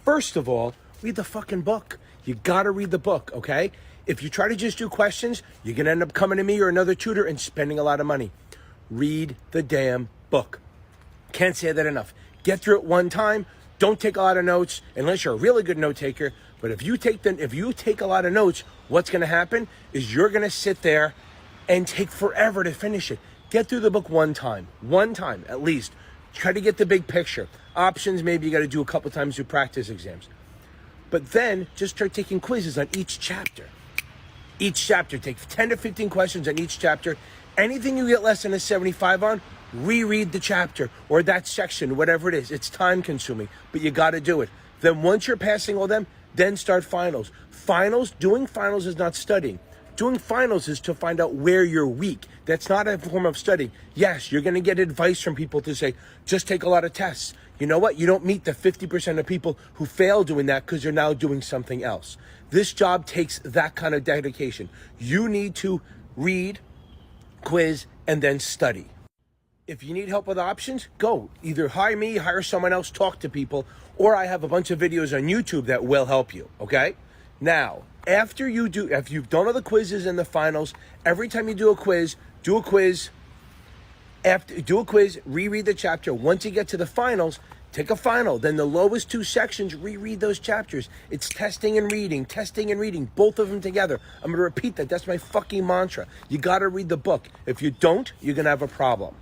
First of all, read the fucking book. You gotta read the book, okay? If you try to just do questions, you're gonna end up coming to me or another tutor and spending a lot of money. Read the damn book. Can't say that enough. Get through it one time. Don't take a lot of notes unless you're a really good note taker. But if you take a lot of notes, what's gonna happen is you're gonna sit there and take forever to finish it. Get through the book one time at least. Try to get the big picture. Options, maybe you got to do a couple times through practice exams. But then just start taking quizzes on each chapter. Each chapter, take 10 to 15 questions on each chapter. Anything you get less than a 75 on, reread the chapter or that section, whatever it is. It's time consuming, but you got to do it. Then once you're passing all them, then start finals. Doing finals is not studying. Doing finals is to find out where you're weak. That's not a form of studying. Yes, you're going to get advice from people to say, just take a lot of tests. You know what? You don't meet the 50% of people who fail doing that because you're now doing something else. This job takes that kind of dedication. You need to read, quiz, and then study. If you need help with options, go. Either hire me, hire someone else, talk to people, or I have a bunch of videos on YouTube that will help you, okay? Now, if you've done all the quizzes and the finals, every time you do a quiz, reread the chapter. Once you get to the finals, take a final. Then the lowest two sections, reread those chapters. It's testing and reading, both of them together. I'm going to repeat that. That's my fucking mantra. You got to read the book. If you don't, you're going to have a problem.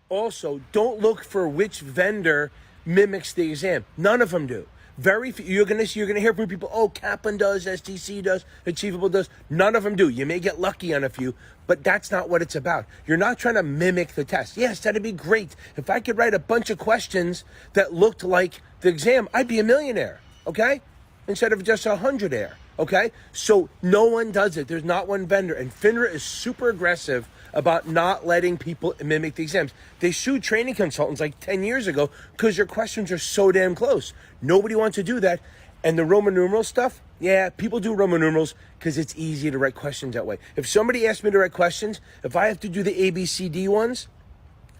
Also, don't look for which vendor mimics the exam. None of them do. Very few. You're gonna hear from people, oh, Kaplan does, STC does, Achievable does. None of them do. You may get lucky on a few, but that's not what it's about. You're not trying to mimic the test. Yes, that'd be great. If I could write a bunch of questions that looked like the exam, I'd be a millionaire, okay? Instead of just 100aire, okay? So no one does it. There's not one vendor. And FINRA is super aggressive about not letting people mimic the exams. They sued training consultants like 10 years ago because your questions are so damn close. Nobody wants to do that. And the Roman numeral stuff, yeah, people do Roman numerals because it's easy to write questions that way. If somebody asks me to write questions, if I have to do the ABCD ones,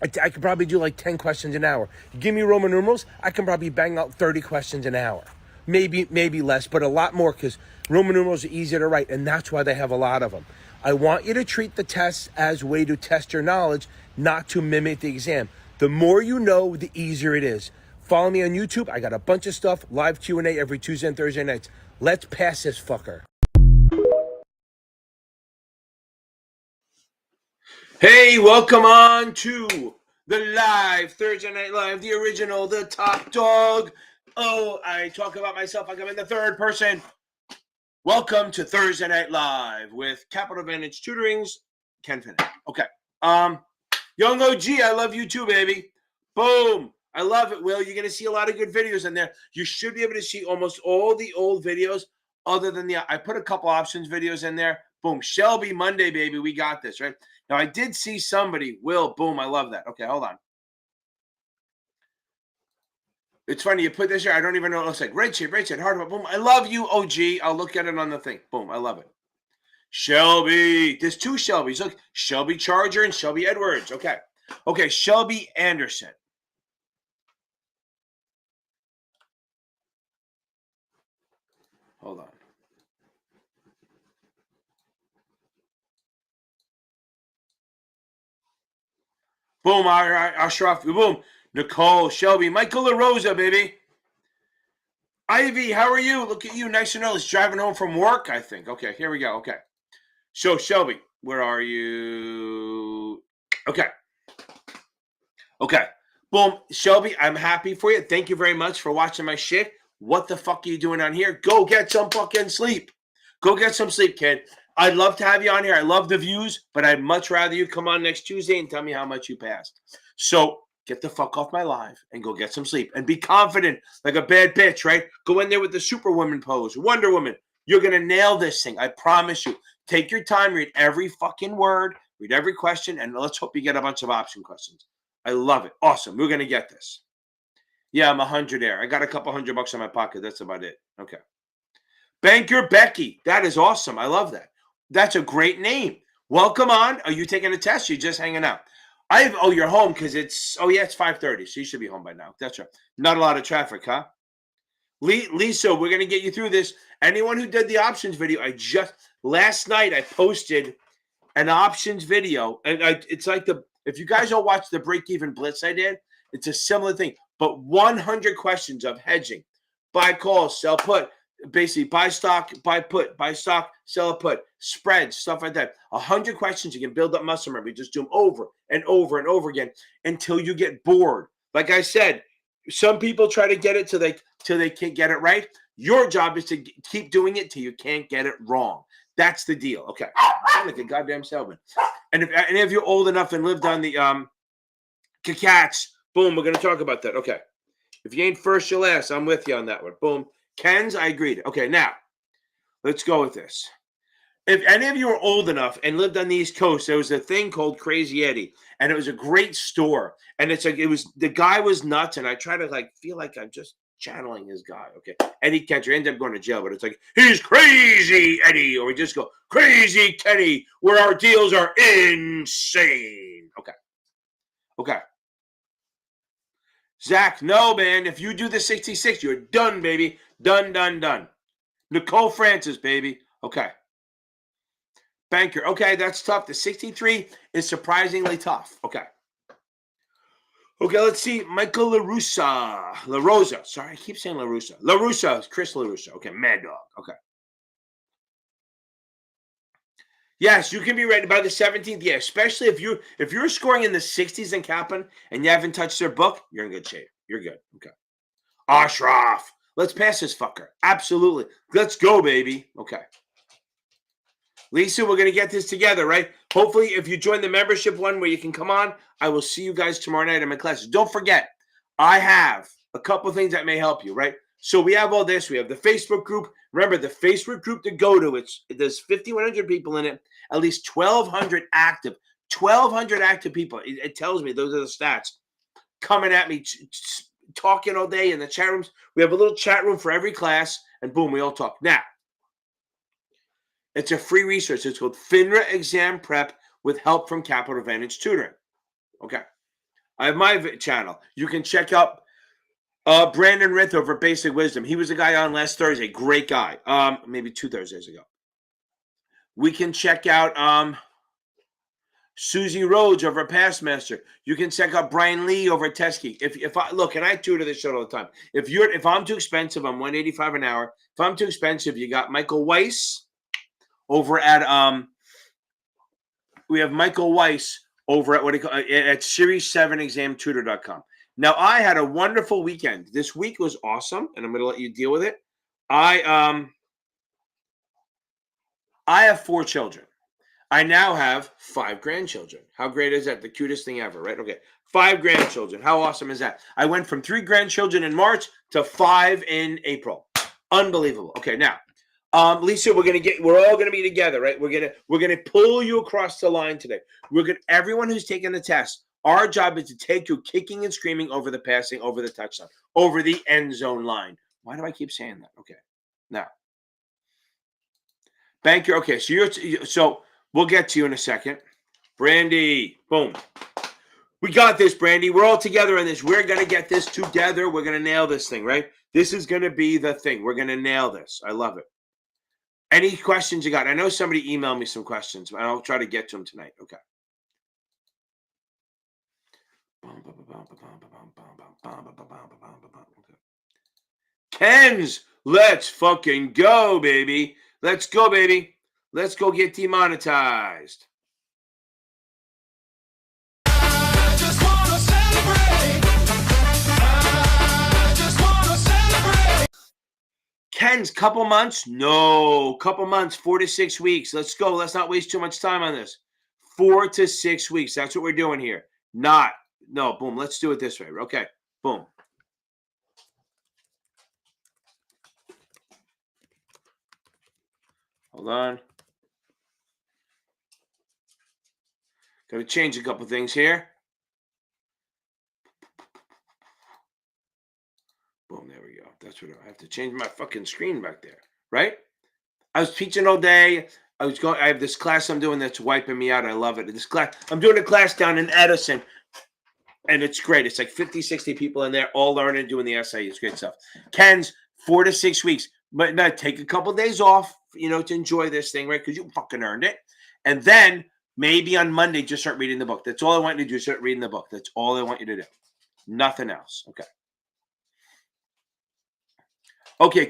I could probably do like 10 questions an hour. You give me Roman numerals, I can probably bang out 30 questions an hour. Maybe less, but a lot more because Roman numerals are easier to write, and that's why they have a lot of them. I want you to treat the tests as a way to test your knowledge, not to mimic the exam. The more you know, the easier it is. Follow me on YouTube. I got a bunch of stuff, live Q&A every Tuesday and Thursday nights. Let's pass this fucker. Hey, welcome on to the live Thursday Night Live, the original, the top dog. Oh, I talk about myself like I'm in the third person. Welcome to Thursday Night Live with Capital Advantage Tutoring's Ken Finnan. Okay. Young OG, I love you too, baby. Boom. I love it, Will. You're going to see a lot of good videos in there. You should be able to see almost all the old videos other than I put a couple options videos in there. Boom. Shelby Monday, baby. We got this, right? Now, I did see somebody. Will, boom. I love that. Okay, hold on. It's funny, you put this here, I don't even know what it looks like. Red shade, hard, boom. I love you, OG. I'll look at it on the thing. Boom, I love it. Shelby. There's two Shelbys. Look, Shelby Charger and Shelby Edwards. Okay. Okay, Shelby Anderson. Hold on. Boom, Ashraf. Boom. Nicole, Shelby, Michael LaRosa, baby. Ivy, how are you? Look at you. Nice and early. It's driving home from work, I think. Okay, here we go. Okay. So, Shelby, where are you? Okay. Okay. Boom. Shelby, I'm happy for you. Thank you very much for watching my shit. What the fuck are you doing on here? Go get some fucking sleep. Go get some sleep, kid. I'd love to have you on here. I love the views, but I'd much rather you come on next Tuesday and tell me how much you passed. So, get the fuck off my live and go get some sleep. And be confident like a bad bitch, right? Go in there with the Superwoman pose. Wonder Woman. You're going to nail this thing. I promise you. Take your time. Read every fucking word. Read every question. And let's hope you get a bunch of option questions. I love it. Awesome. We're going to get this. Yeah, I'm 100aire. I got a couple $100 in my pocket. That's about it. Okay. Banker Becky. That is awesome. I love that. That's a great name. Welcome on. Are you taking a test? You're just hanging out. You're home because it's 5:30, so you should be home by now. That's right. Not a lot of traffic, huh? Lisa, we're going to get you through this. Anyone who did the options video, last night I posted an options video, and it's like if you guys all watch the break-even blitz I did, it's a similar thing, but 100 questions of hedging, buy call, sell put, basically buy stock, buy put, buy stock, sell a put, spread, stuff like that. 100 questions. You can build up muscle memory. Just do them over and over and over again until you get bored. Like I said, some people try to get it till they can't get it right. Your job is to keep doing it till you can't get it wrong. That's the deal. Okay. I'm like a goddamn salesman. And if any of you are old enough and lived on the Cats, boom, we're going to talk about that. Okay. If you ain't first, you're last. I'm with you on that one. Boom. Ken's, I agreed. Okay, now, let's go with this. If any of you are old enough and lived on the East Coast, there was a thing called Crazy Eddie, and it was a great store. And it's like, the guy was nuts, and I try to feel like I'm just channeling his guy. Okay, Eddie Kenter ended up going to jail, but it's like, he's Crazy Eddie, or we just go Crazy Kenny, where our deals are insane. Okay. Zach, no, man. If you do the 66, you're done, baby. Done. Nicole Francis, baby. Okay. Banker. Okay, that's tough. The 63 is surprisingly tough. Okay, let's see. Michael LaRosa. Sorry, I keep saying LaRussa. LaRussa. Chris LaRussa. Okay, Mad Dog. Okay. Yes, you can be ready by the 17th. Yeah, especially if you're scoring in the 60s and capping and you haven't touched their book, you're in good shape. You're good. Okay. Ashraf. Let's pass this fucker. Absolutely. Let's go, baby. Okay. Lisa, we're going to get this together, right? Hopefully, if you join the membership one where you can come on, I will see you guys tomorrow night in my classes. Don't forget, I have a couple things that may help you, right? So we have all this. We have the Facebook group. Remember, the Facebook group to go to, there's 5,100 people in it, at least 1,200 active. 1,200 active people. It tells me, those are the stats, coming at me, talking all day in the chat rooms. We have a little chat room for every class, and boom, we all talk. Now, it's a free resource. It's called FINRA Exam Prep with help from Capital Advantage Tutoring. Okay. I have my channel. You can check out Brandon Rith over Basic Wisdom. He was a guy on last Thursday. Great guy. Maybe 2 Thursdays ago. We can check out Susie Rhodes over at Pastmaster. You can check out Brian Lee over at Teskey. If I look, and I tutor this shit all the time. If I'm too expensive, I'm $185 an hour. If I'm too expensive, you got Michael Weiss over at we have Michael Weiss over at at Series7examtutor.com. Now, I had a wonderful weekend. This week was awesome, and I'm going to let you deal with it. I have 4 children. I now have 5 grandchildren. How great is that? The cutest thing ever, right? Okay, 5 grandchildren. How awesome is that? I went from 3 grandchildren in March to 5 in April. Unbelievable. Okay, now, Lisa, we're all gonna be together, right? We're gonna pull you across the line today. Everyone who's taking the test, our job is to take you kicking and screaming over the passing, over the touchdown, over the end zone line. Why do I keep saying that? Okay, now, Banker. Okay, so we'll get to you in a second. Brandy, boom. We got this, Brandy. We're all together in this. We're gonna get this together. We're gonna nail this thing, right? This is gonna be the thing. We're gonna nail this. I love it. Any questions you got? I know somebody emailed me some questions, but I'll try to get to them tonight. Okay. Ken's, let's fucking go, baby. Let's go, baby. Let's go get demonetized. I just wanna celebrate. Ken's, couple months? No, couple months, 4 to 6 weeks. Let's go. Let's not waste too much time on this. 4 to 6 weeks. That's what we're doing here. No, boom. Let's do it this way. Okay, boom. Hold on. Got to change a couple things here. Boom, there we go. That's what I have to change my fucking screen back there, right? I was teaching all day. I have this class I'm doing that's wiping me out. I love it. This class, I'm doing a class down in Edison, and it's great. It's like 50, 60 people in there, all learning, doing the SIE. It's great stuff. Ken's 4 to 6 weeks. But now take a couple days off, to enjoy this thing, right? Because you fucking earned it. And then maybe on Monday, just start reading the book. That's all I want you to do. Start reading the book. That's all I want you to do. Nothing else. Okay. Okay,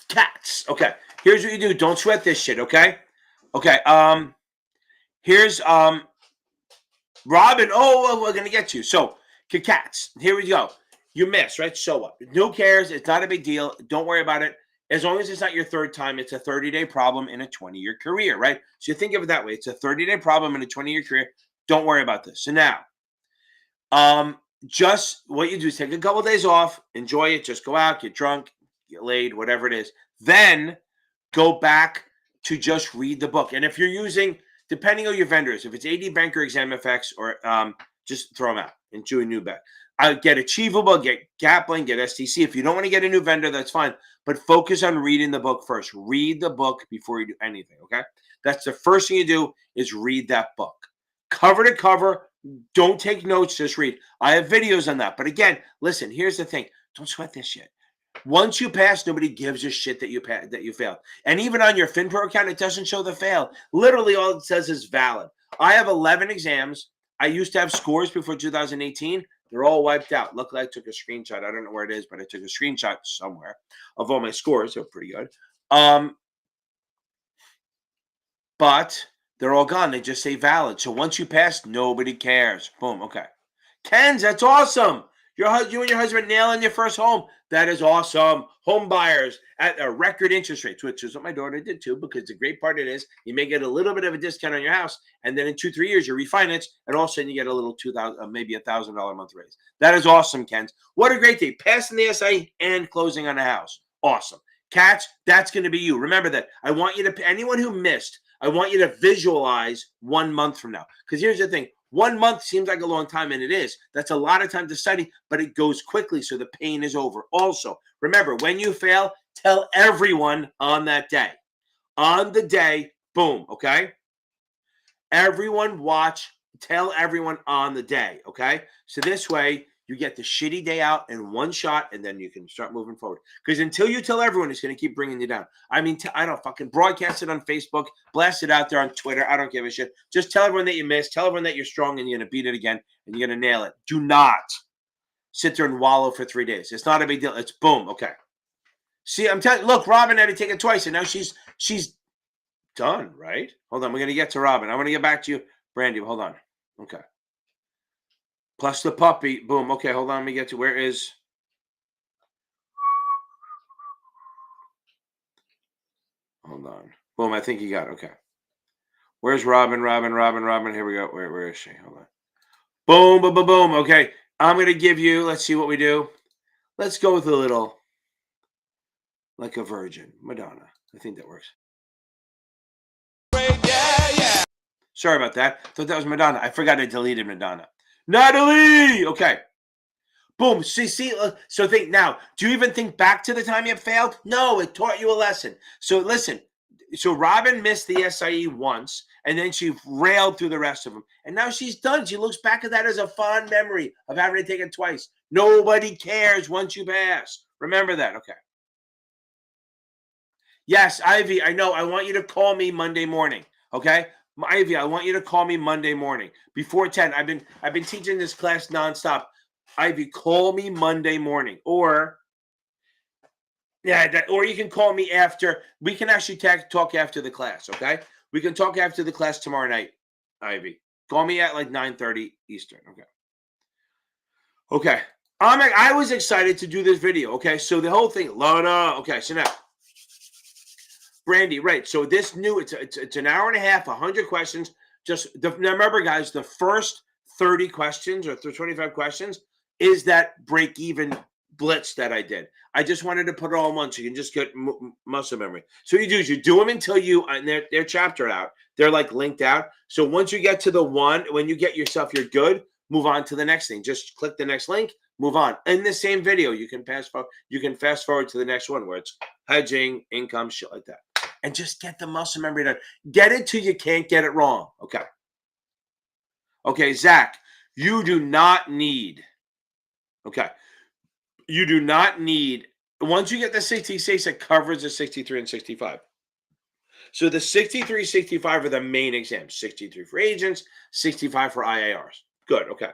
cats. Okay. Here's what you do. Don't sweat this shit, okay? Okay. Here's Robin. Oh, we're gonna get you. So, cats. Here we go. You missed, right? So what? Who cares? It's not a big deal. Don't worry about it. As long as it's not your third time, it's a 30-day problem in a 20-year career, right? So you think of it that way. It's a 30-day problem in a 20-year career. Don't worry about this. So now, just what you do is take a couple of days off, enjoy it, just go out, get drunk, get laid, whatever it is. Then go back to just read the book. And if you're using, depending on your vendors, if it's AD Banker, ExamFX, or just throw them out and do a new bet. Get Achievable, get Kaplan, get STC. If you don't want to get a new vendor, that's fine. But focus on reading the book first. Read the book before you do anything, okay? That's the first thing you do is read that book. Cover to cover. Don't take notes, just read. I have videos on that. But again, listen, here's the thing. Don't sweat this shit. Once you pass, nobody gives a shit that you failed. And even on your FinPro account, it doesn't show the fail. Literally, all it says is valid. I have 11 exams. I used to have scores before 2018. They're all wiped out. Luckily, I took a screenshot. I don't know where it is, but I took a screenshot somewhere of all my scores. They're pretty good. But they're all gone. They just say valid. So once you pass, nobody cares. Boom. Okay. Ken's, that's awesome. You and your husband nailing your first home. That is awesome. Home buyers at a record interest rates, which is what my daughter did too, because the great part it is you may get a little bit of a discount on your house, and then in 2-3 years you refinance, and all of a sudden you get a little $2,000, maybe $1,000 a month raise. That is awesome, Ken's. What a great day. Passing the SIE and closing on a house. Awesome. Cats, that's going to be you. Remember that. I want you to, anyone who missed, I want you to visualize 1 month from now. Because here's the thing. 1 month seems like a long time, and it is. That's a lot of time to study, but it goes quickly, so the pain is over. Also, remember, when you fail, tell everyone on that day. On the day, boom, okay? Everyone watch, tell everyone on the day, okay? So this way, you get the shitty day out in one shot, and then you can start moving forward. Because until you tell everyone, it's going to keep bringing you down. I mean, I don't fucking broadcast it on Facebook, blast it out there on Twitter. I don't give a shit. Just tell everyone that you missed. Tell everyone that you're strong and you're going to beat it again, and you're going to nail it. Do not sit there and wallow for 3 days. It's not a big deal. It's boom. Okay. See, I'm telling you, look, Robin had to take it twice, and now she's done, right? Hold on. We're going to get to Robin. I want to get back to you. Brandy, hold on. Okay. Plus the puppy. Boom. Okay, hold on. Let me get to where is. Hold on. Boom. I think you got it. Okay. Where's Robin? Robin. Here we go. Where is she? Hold on. Boom, boom, boom, boom. Okay. I'm going to give you, let's see what we do. Let's go with a little, like a virgin. Madonna. I think that works. Yeah. Sorry about that. Thought that was Madonna. I forgot I deleted Madonna. Natalie! Okay. Boom. See, so think now, do you even think back to the time you failed? No, it taught you a lesson. So listen, so Robin missed the SIE once, and then she railed through the rest of them. And now she's done. She looks back at that as a fond memory of having to take it twice. Nobody cares once you pass. Remember that. Okay. Yes, Ivy, I know. I want you to call me Monday morning. Okay? Ivy, I want you to call me Monday morning before 10. I've been teaching this class nonstop. Ivy, call me Monday morning, or or you can call me after. We can actually talk after the class. Okay, we can talk after the class tomorrow night. Ivy, call me at like 9:30 Eastern. Okay. I was excited to do this video. Okay, so the whole thing, Lana. Okay, so now. Brandy, right. So this new, it's an hour and a half, 100 questions. Now remember, guys, the first 30 questions or 25 questions is that break-even blitz that I did. I just wanted to put it all in one so you can just get muscle memory. So what you do is you do them until and they're chaptered out. They're like linked out. So once you get to the one, when you get yourself, you're good, move on to the next thing. Just click the next link, move on. In the same video, you can fast forward to the next one where it's hedging, income, shit like that. And just get the muscle memory done. Get it till you can't get it wrong. Okay. Okay, Zach, you do not need once you get the 66, it covers the 63 and 65. So the 63, 65 are the main exams. 63 for agents, 65 for IARs. Good. Okay.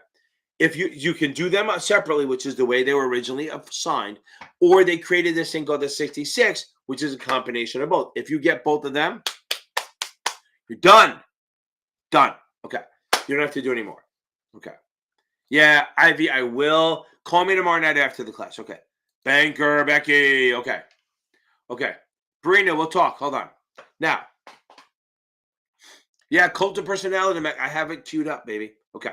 If you can do them separately, which is the way they were originally assigned, or they created this thing called the 66, which is a combination of both. If you get both of them, you're done. Done. Okay. You don't have to do any more. Okay. Yeah, Ivy, I will. Call me tomorrow night after the class. Okay. Banker, Becky. Okay. Okay. Brina, we'll talk. Hold on. Now. Yeah, cult of personality. I have it queued up, baby. Okay.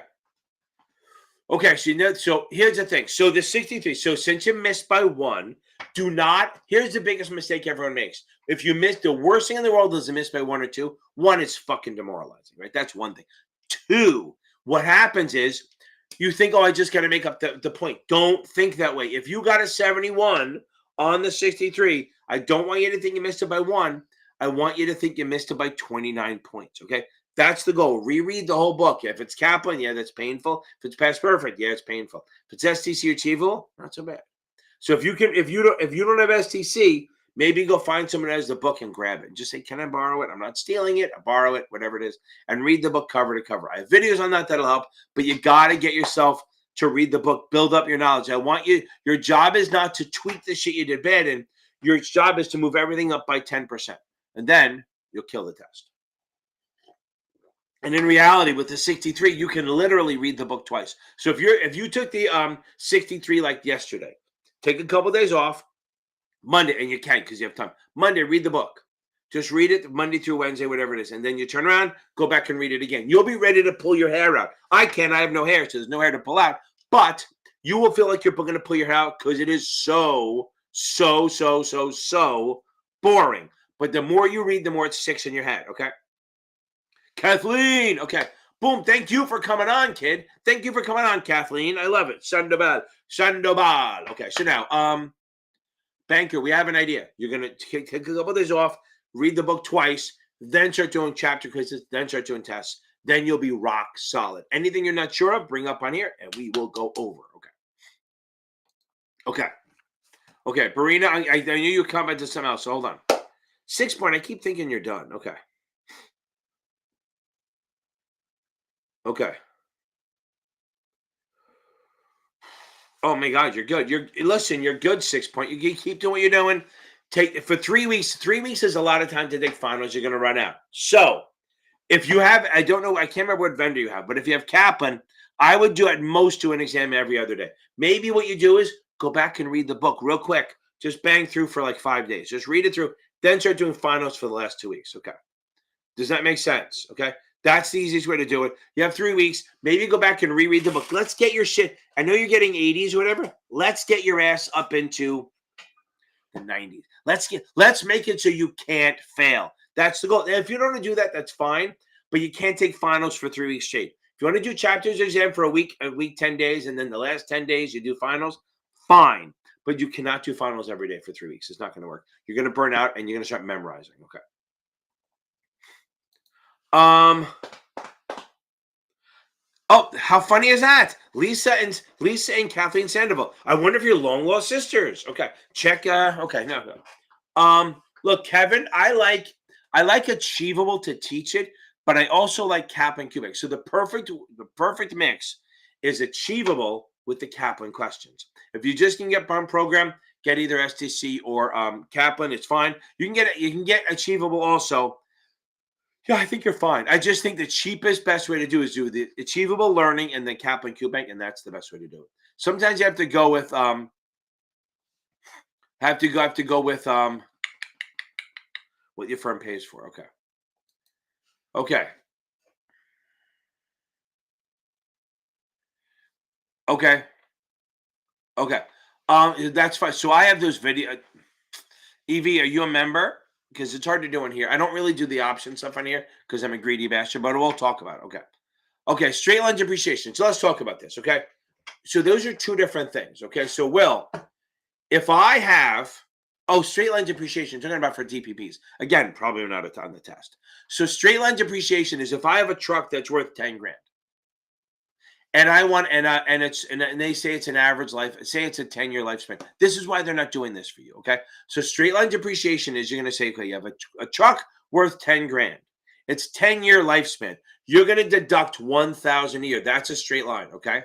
Okay, so here's the thing. So the 63. So since you missed by one, do not. Here's the biggest mistake everyone makes. If you miss, the worst thing in the world is to miss by one or two. One is fucking demoralizing, right? That's one thing. Two, what happens is you think, oh, I just got to make up the point. Don't think that way. If you got a 71 on the 63, I don't want you to think you missed it by one. I want you to think you missed it by 29 points, okay? That's the goal. Reread the whole book. If it's Kaplan, yeah, that's painful. If it's past perfect, yeah, it's painful. If it's STC achievable, not so bad. So if you don't have STC, maybe go find someone that has the book and grab it. Just say, can I borrow it? I'm not stealing it. I borrow it, whatever it is, and read the book cover to cover. I have videos on that'll help, but you got to get yourself to read the book, build up your knowledge. I want you, your job is not to tweak the shit you did bad in. Your job is to move everything up by 10%, and then you'll kill the test. And in reality, with the 63, you can literally read the book twice. So if you took the 63 like yesterday, take a couple days off, Monday, and you can because you have time. Monday, read the book. Just read it Monday through Wednesday, whatever it is. And then you turn around, go back and read it again. You'll be ready to pull your hair out. I have no hair, so there's no hair to pull out. But you will feel like you're going to pull your hair out because it is so boring. But the more you read, the more it sticks in your head, okay? Kathleen, okay. Boom, thank you for coming on, kid. Thank you for coming on, Kathleen. I love it. Sandoval. Okay, so now, Banker, we have an idea. You're going to take a couple of days off, read the book twice, then start doing chapter quizzes, then start doing tests. Then you'll be rock solid. Anything you're not sure of, bring up on here, and we will go over, okay? Okay, Barina, I knew you commented something else, so hold on. 6 point, I keep thinking you're done. Okay. Oh my God, you're good. You're good. 6 point. You keep doing what you're doing. Take for 3 weeks. 3 weeks is a lot of time to take finals. You're going to run out. So if you have, I don't know, I can't remember what vendor you have, but if you have Kaplan, I would do at most do an exam every other day. Maybe what you do is go back and read the book real quick. Just bang through for like 5 days. Just read it through. Then start doing finals for the last 2 weeks. Okay. Does that make sense? Okay. That's the easiest way to do it. You have 3 weeks. Maybe go back and reread the book. Let's get your shit. I know you're getting 80s or whatever. Let's get your ass up into the 90s. Let's make it so you can't fail. That's the goal. And if you don't want to do that, that's fine. But you can't take finals for 3 weeks straight. If you want to do chapters exam for a week, 10 days, and then the last 10 days you do finals, fine. But you cannot do finals every day for 3 weeks. It's not going to work. You're going to burn out and you're going to start memorizing. Okay. Oh, how funny is that? Lisa and Kathleen Sandoval. I wonder if you're long lost sisters. Okay. Check. Okay. No. Look, Kevin, I like achievable to teach it, but I also like Kaplan cubic. So the perfect mix is achievable with the Kaplan questions. If you just can get bump program, get either STC or Kaplan, it's fine. You can get achievable also. Yeah, I think you're fine. I just think the cheapest, best way to do is do the achievable learning and then Kaplan QBank, and that's the best way to do it. Sometimes you have to go with what your firm pays for. Okay. That's fine. So I have those video. Evie, are you a member? Because it's hard to do in here. I don't really do the option stuff on here because I'm a greedy bastard, but we'll talk about it. Okay, straight line depreciation. So let's talk about this, okay? So those are two different things, okay? So, Will, if I have, straight line depreciation, talking about for DPPs. Again, probably not on the test. So straight line depreciation is if I have a truck that's worth 10 grand And and they say it's an average life. Say it's a 10-year lifespan. This is why they're not doing this for you. Okay. So straight line depreciation is you're going to say, okay, you have a truck worth 10 grand. It's 10-year lifespan. You're going to deduct 1,000 a year. That's a straight line. Okay.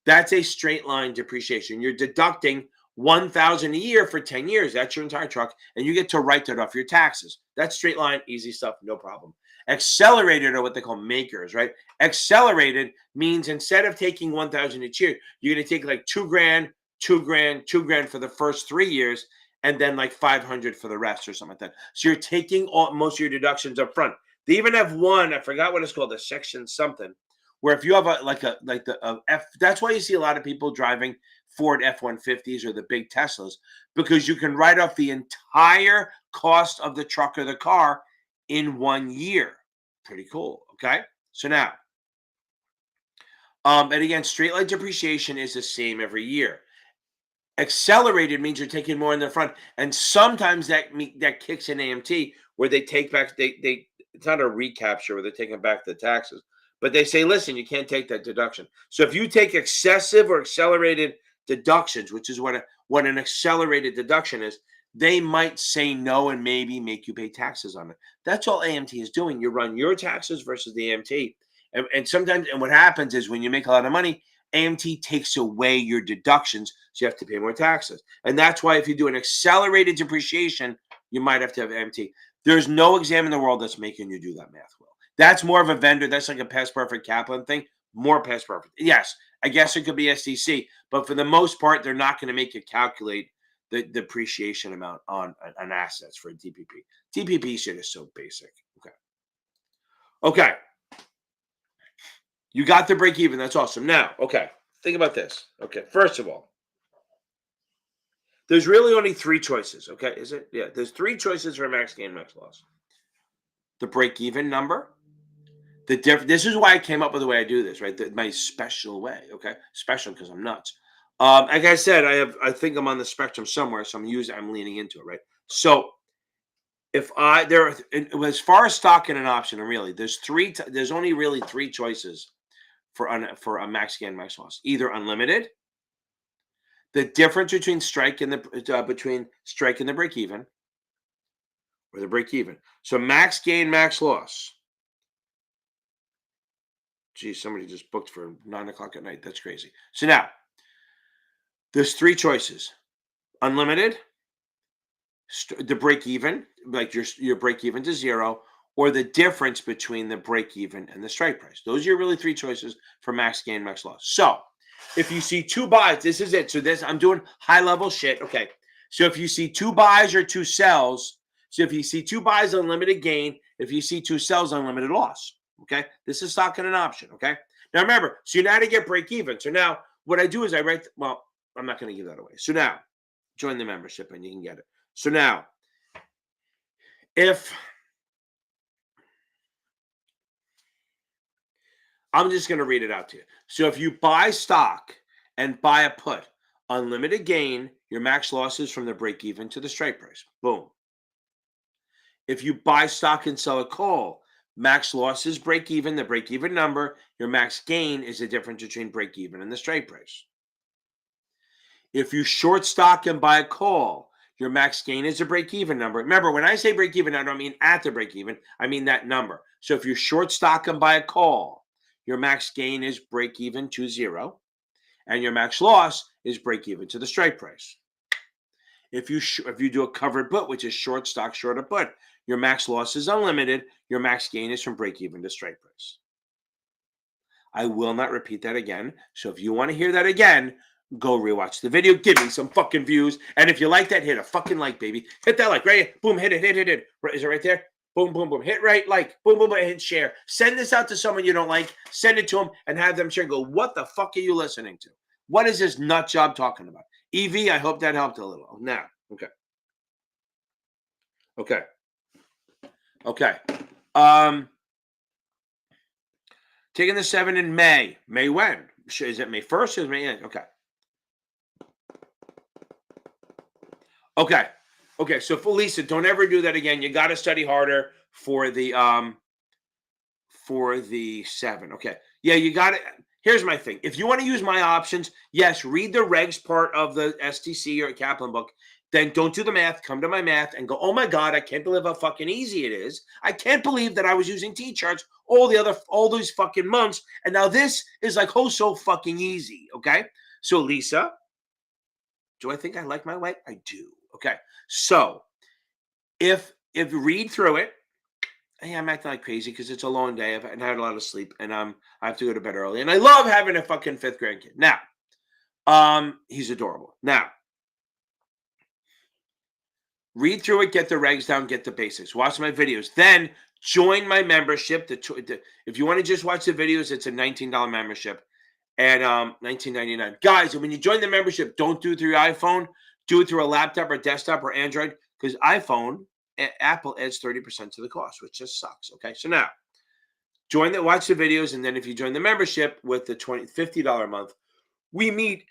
That's a straight line depreciation. You're deducting 1,000 a year for 10 years. That's your entire truck. And you get to write that off your taxes. That's straight line, easy stuff, no problem. Accelerated are what they call makers, right? Accelerated means instead of taking 1,000 each year, you're going to take like 2 grand, 2 grand, 2 grand for the first 3 years, and then like 500 for the rest or something like that. So you're taking most of your deductions up front. They even have one, I forgot what it's called, a section something, where if you have that's why you see a lot of people driving Ford F-150s or the big Teslas, because you can write off the entire cost of the truck or the car in 1 year. Pretty cool. Okay. So now, and again, straight line depreciation is the same every year. Accelerated means you're taking more in the front, and sometimes that kicks in AMT where they take back it's not a recapture where they're taking back the taxes, but they say, listen, you can't take that deduction. So if you take excessive or accelerated deductions, which is what an accelerated deduction is, they might say no and maybe make you pay taxes on it. That's all AMT is doing. You run your taxes versus the AMT. And sometimes, and what happens is when you make a lot of money, AMT takes away your deductions, so you have to pay more taxes. And that's why if you do an accelerated depreciation, you might have to have AMT. There's no exam in the world that's making you do that math, Will. That's more of a vendor. That's like a past perfect Kaplan thing. More past perfect. Yes, I guess it could be SDC, but for the most part, they're not going to make you calculate the depreciation amount on assets for a DPP. DPP shit is so basic. Okay. You got the break even. That's awesome. Now, okay, think about this. Okay, first of all, there's really only 3 choices. Okay, is it? Yeah, there's 3 choices for max gain, max loss. The break even number. This is why I came up with the way I do this, right? My special way. Okay, special because I'm nuts. Like I said, I think I'm on the spectrum somewhere, so I'm leaning into it, right? So as far as stock and an option, and really, there's only really 3 choices for a max gain, max loss. Either unlimited, the difference between strike and the break even, or the break even. So max gain, max loss. Geez, somebody just booked for 9:00 at night. That's crazy. So now, there's 3 choices: unlimited, the break even, like your break even to 0, or the difference between the break even and the strike price. Those are your really 3 choices for max gain, max loss. So if you see 2 buys, this is it. So I'm doing high level shit. Okay. So if you see 2 buys or 2 sells, so if you see 2 buys, unlimited gain. If you see 2 sells, unlimited loss. Okay. This is stock and an option. Okay. Now remember, so you know how to get break even. So now what I do is I'm not going to give that away. So now join the membership and you can get it. So now, I'm just going to read it out to you. So if you buy stock and buy a put, unlimited gain, your max losses from the break even to the strike price. Boom. If you buy stock and sell a call, max losses break even, the break even number, your max gain is the difference between break even and the strike price. If you short stock and buy a call, your max gain is a break even number. Remember, when I say break even, I don't mean at the break even, I mean that number. So if you short stock and buy a call, your max gain is break even to 0, and your max loss is break even to the strike price. If you do a covered put, which is short stock, short a put, your max loss is unlimited. Your max gain is from break even to strike price. I will not repeat that again. So if you want to hear that again, go rewatch the video. Give me some fucking views. And if you like that, hit a fucking like, baby. Hit that like, right? Boom, hit it. Is it right there? Boom, boom, boom. Hit like. Boom, boom, boom. Hit share. Send this out to someone you don't like. Send it to them and have them share and go, what the fuck are you listening to? What is this nut job talking about? EV, I hope that helped a little. Now, okay. Taking the 7 in May. May when? Is it May 1st? Is it May? Okay. Okay. So for Lisa, don't ever do that again. You got to study harder for the 7. Okay. Yeah, you got it. Here's my thing. If you want to use my options, yes, read the regs part of the STC or Kaplan book. Then don't do the math. Come to my math and go, oh my God, I can't believe how fucking easy it is. I can't believe that I was using T-charts all those fucking months. And now this is like, oh, so fucking easy. Okay. So Lisa, do I think I like my way? I do. Okay. So if you read through it, hey, I'm acting like crazy because it's a long day. I've had a lot of sleep and I have to go to bed early. And I love having a fucking 5th grandkid. Now, he's adorable. Now, read through it, get the regs down, get the basics. Watch my videos. Then join my membership. If you want to just watch the videos, it's a $19 membership and $19.99. Guys, when you join the membership, don't do it through your iPhone. Do it through a laptop or desktop or Android because iPhone, Apple adds 30% to the cost, which just sucks. Okay, so now watch the videos, and then if you join the membership with the $50 a month, we meet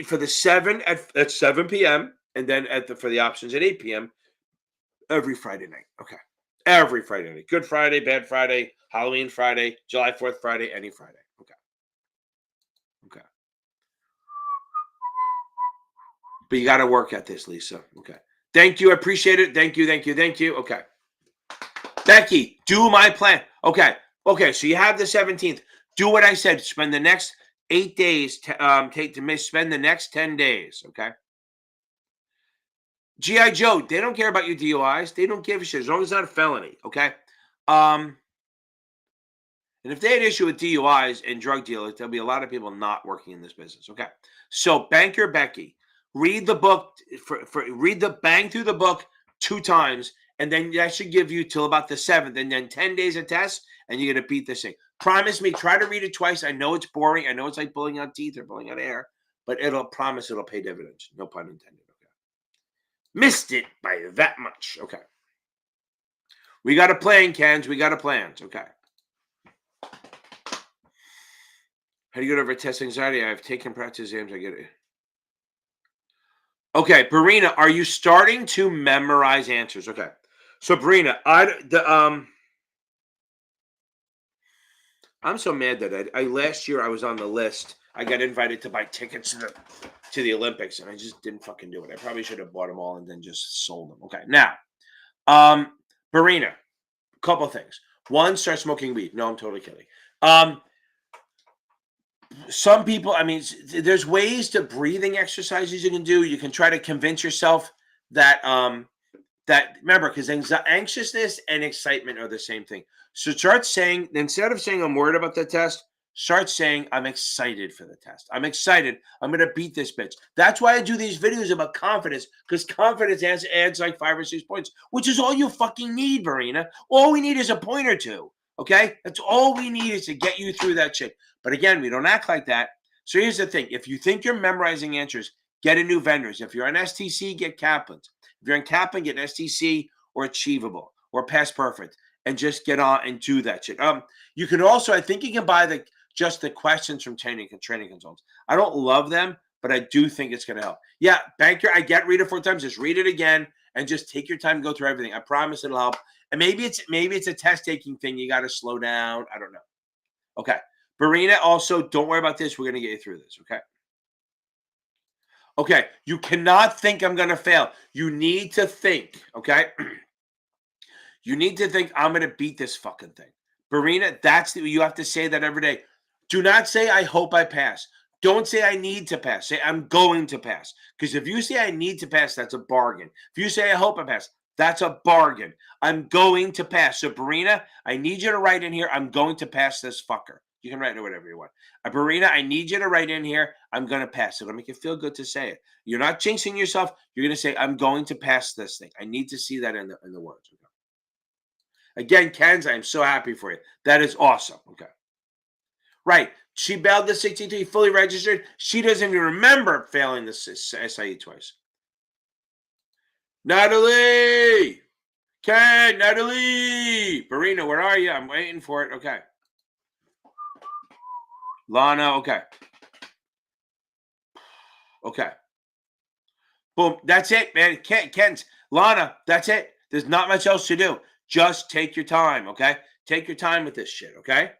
for the 7 at 7 p.m. and then for the options at 8 p.m. every Friday night. Okay, every Friday night. Good Friday, Bad Friday, Halloween Friday, July 4th Friday, any Friday. Okay. But you got to work at this, Lisa. Okay. Thank you. I appreciate it. Thank you. Okay. Becky, do my plan. Okay. So you have the 17th. Do what I said. Spend the next 8 days. Spend the next 10 days. Okay. G.I. Joe, they don't care about your DUIs. They don't give a shit as long as it's not a felony. Okay. And if they had issue with DUIs and drug dealers, there'll be a lot of people not working in this business. Okay. So Banker Becky, read the book bang through the book 2 times, and then that should give you till about the 7th, and then 10 days of tests, and you're gonna beat this thing. Promise me, try to read it twice. I know it's boring. I know it's like pulling out teeth or pulling out hair, but it'll pay dividends. No pun intended. Okay. Missed it by that much. Okay. We got a plan, Kens. We got a plan. Okay. How do you get over test anxiety? I've taken practice exams. I get it. Okay, Barina, are you starting to memorize answers? Okay. So Barina, I'm so mad that I last year I was on the list. I got invited to buy tickets to the Olympics, and I just didn't fucking do it. I probably should have bought them all and then just sold them. Okay. Now, Barina, a couple things. One, start smoking weed. No, I'm totally kidding. Some people, there's ways to breathing exercises you can do. You can try to convince yourself that remember, because anxiousness and excitement are the same thing. So start saying, instead of saying I'm worried about the test, start saying I'm excited for the test. I'm excited. I'm going to beat this bitch. That's why I do these videos about confidence, because confidence adds like 5 or 6 points, which is all you fucking need, Marina. All we need is a point or two. Okay? That's all we need is to get you through that shit. But again, we don't act like that. So here's the thing. If you think you're memorizing answers, get a new vendors. If you're on STC, get Kaplan's. If you're in Kaplan, get STC or Achievable or Past Perfect and just get on and do that shit. You can also, I think you can buy just the questions from training consultants. I don't love them, but I do think it's going to help. Yeah, Banker, I get read it 4 times. Just read it again and just take your time to go through everything. I promise it'll help. And maybe it's a test taking thing. You got to slow down. I don't know. Okay. Barina, also, don't worry about this. We're going to get you through this, okay? Okay, you cannot think I'm going to fail. You need to think, okay? You need to think I'm going to beat this fucking thing. Barina, you have to say that every day. Do not say, I hope I pass. Don't say, I need to pass. Say, I'm going to pass. Because if you say, I need to pass, that's a bargain. If you say, I hope I pass, that's a bargain. I'm going to pass. So, Barina, I need you to write in here, I'm going to pass this fucker. You can write it whatever you want. Barina, I need you to write in here, I'm going to pass. It'll make you feel good to say it. You're not jinxing yourself. You're going to say, I'm going to pass this thing. I need to see that in the words. Okay. Again, Kenz, I'm so happy for you. That is awesome. Okay. Right. She bailed the 63, fully registered. She doesn't even remember failing the SIE twice. Natalie! Ken, Natalie! Barina, where are you? I'm waiting for it. Okay. Lana, okay. Okay. Boom. That's it, man. Ken's. Lana, that's it. There's not much else to do. Just take your time, okay? Take your time with this shit, okay?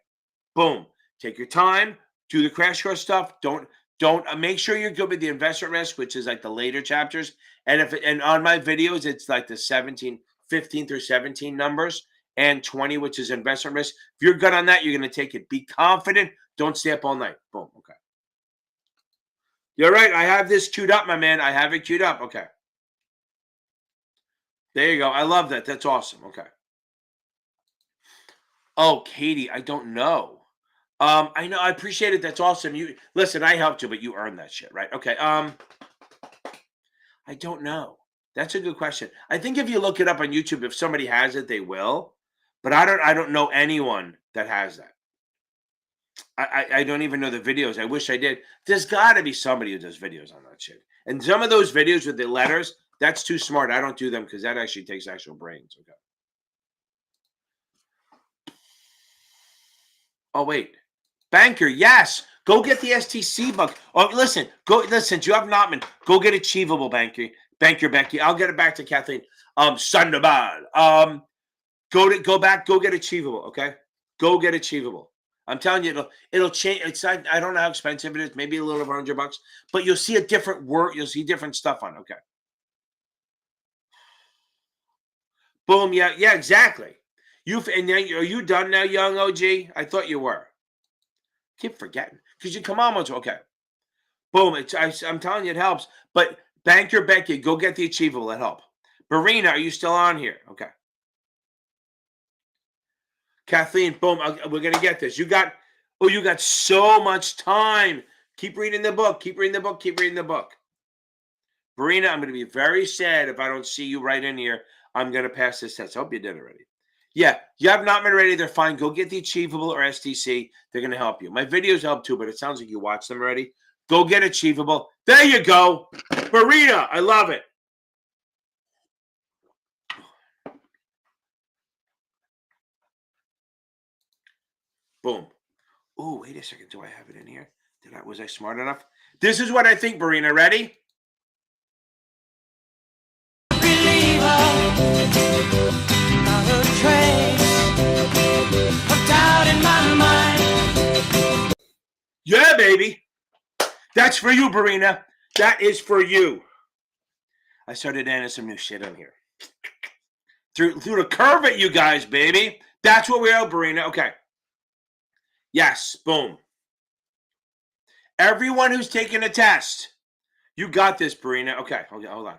Boom. Take your time. Do the crash course stuff. Don't make sure you're good with the investment risk, which is like the later chapters. And on my videos, it's like the 15 through 17 numbers and 20, which is investment risk. If you're good on that, you're going to take it. Be confident. Don't stay up all night. Boom. Okay. You're right. I have this queued up, my man. I have it queued up. Okay. There you go. I love that. That's awesome. Okay. Oh, Katie, I don't know. I know. I appreciate it. That's awesome. You listen. I helped you, but you earned that shit, right? Okay. I don't know. That's a good question. I think if you look it up on YouTube, if somebody has it, they will. But I don't know anyone that has that. I don't even know the videos. I wish I did. There's got to be somebody who does videos on that shit. And some of those videos with the letters, that's too smart. I don't do them because that actually takes actual brains. Okay. Oh, wait. Banker, yes. Go get the STC book. Oh, listen. Listen. You have Notman. Go get Achievable, Banker. Banker Becky. I'll get it back to Kathleen. Sandoval. Go back. Go get Achievable. Okay. Go get Achievable. I'm telling you, it'll change. It's I don't know how expensive it is. Maybe a little over $100, but you'll see a different word. You'll see different stuff on. Okay. Boom. Yeah. Yeah. Exactly. And then are you done now, young OG? I thought you were. Keep forgetting because you come on once. Okay. Boom. I'm telling you, it helps. But Banker Becky, go get the Achievable. That help. Barina, are you still on here? Okay. Kathleen, boom. We're gonna get this. You got so much time. Keep reading the book. Keep reading the book. Keep reading the book. Barina, I'm gonna be very sad if I don't see you right in here. I'm gonna pass this test. I hope you did already. Yeah, you have not been ready. They're fine. Go get the Achievable or STC. They're gonna help you. My videos help too, but it sounds like you watched them already. Go get Achievable. There you go. Barina, I love it. Boom. Oh, wait a second. Do I have it in here? Was I smart enough? This is what I think, Barina. Ready? Yeah, baby. That's for you, Barina. That is for you. I started adding some new shit on here. Through the curve at you guys, baby. That's what we are, Barina. Okay. Yes. Boom. Everyone who's taking a test, you got this, Barina. Okay, hold on.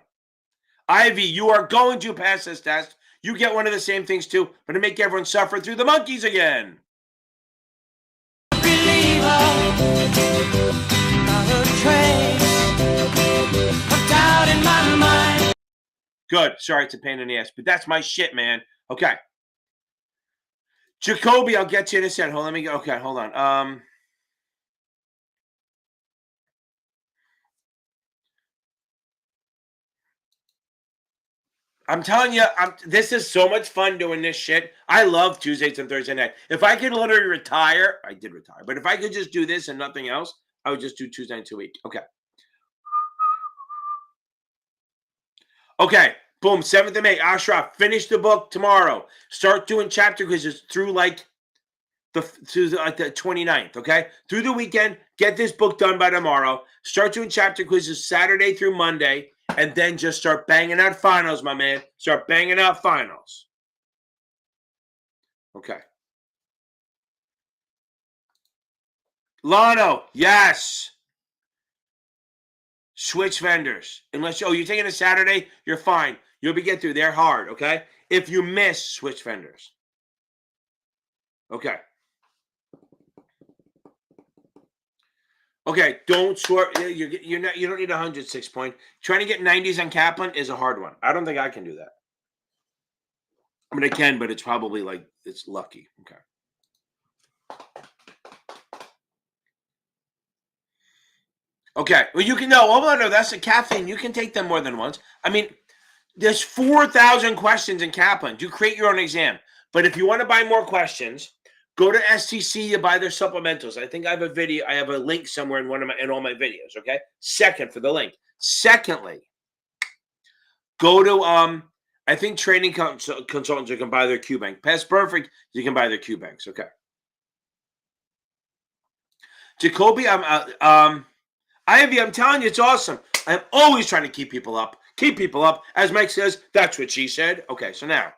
Ivy, you are going to pass this test. You get one of the same things too, but to make everyone suffer through the monkeys again. Good. Sorry, it's a pain in the ass, but that's my shit, man. Okay. Jacoby, I'll get you in a second. Let me go. Okay, hold on. I'm telling you, this is so much fun doing this shit. I love Tuesdays and Thursday night. If I could literally retire, I did retire. But if I could just do this and nothing else, I would just do Tuesday and 2 week. Okay. Okay. Boom. 7th of May. Ashraf, finish the book tomorrow. Start doing chapter quizzes through like the 29th. Okay. Through the weekend. Get this book done by tomorrow. Start doing chapter quizzes Saturday through Monday. And then just start banging out finals, my man. Start banging out finals. Okay. Lano, yes. Switch vendors. Unless, you're taking a Saturday, you're fine. You'll be get through. They're hard, okay? If you miss, switch vendors. Okay. Okay, don't swear. You don't need 106 point. Trying to get 90s on Kaplan is a hard one. I don't think I can do that. I mean, I can, but it's probably like it's lucky. Okay. Okay. Well, you can know. Oh no, that's a caffeine. You can take them more than once. I mean, there's 4,000 questions in Kaplan. You create your own exam. But if you want to buy more questions, go to STC to buy their supplementals. I think I have a video. I have a link somewhere in all my videos. Okay. Second for the link. Secondly, go to I think training consultants, you can buy their QBank. Past Perfect, you can buy their QBanks. Okay. Jacoby, Ivy, I'm telling you, it's awesome. I'm always trying to keep people up. Keep people up. As Mike says, that's what she said. Okay, so now,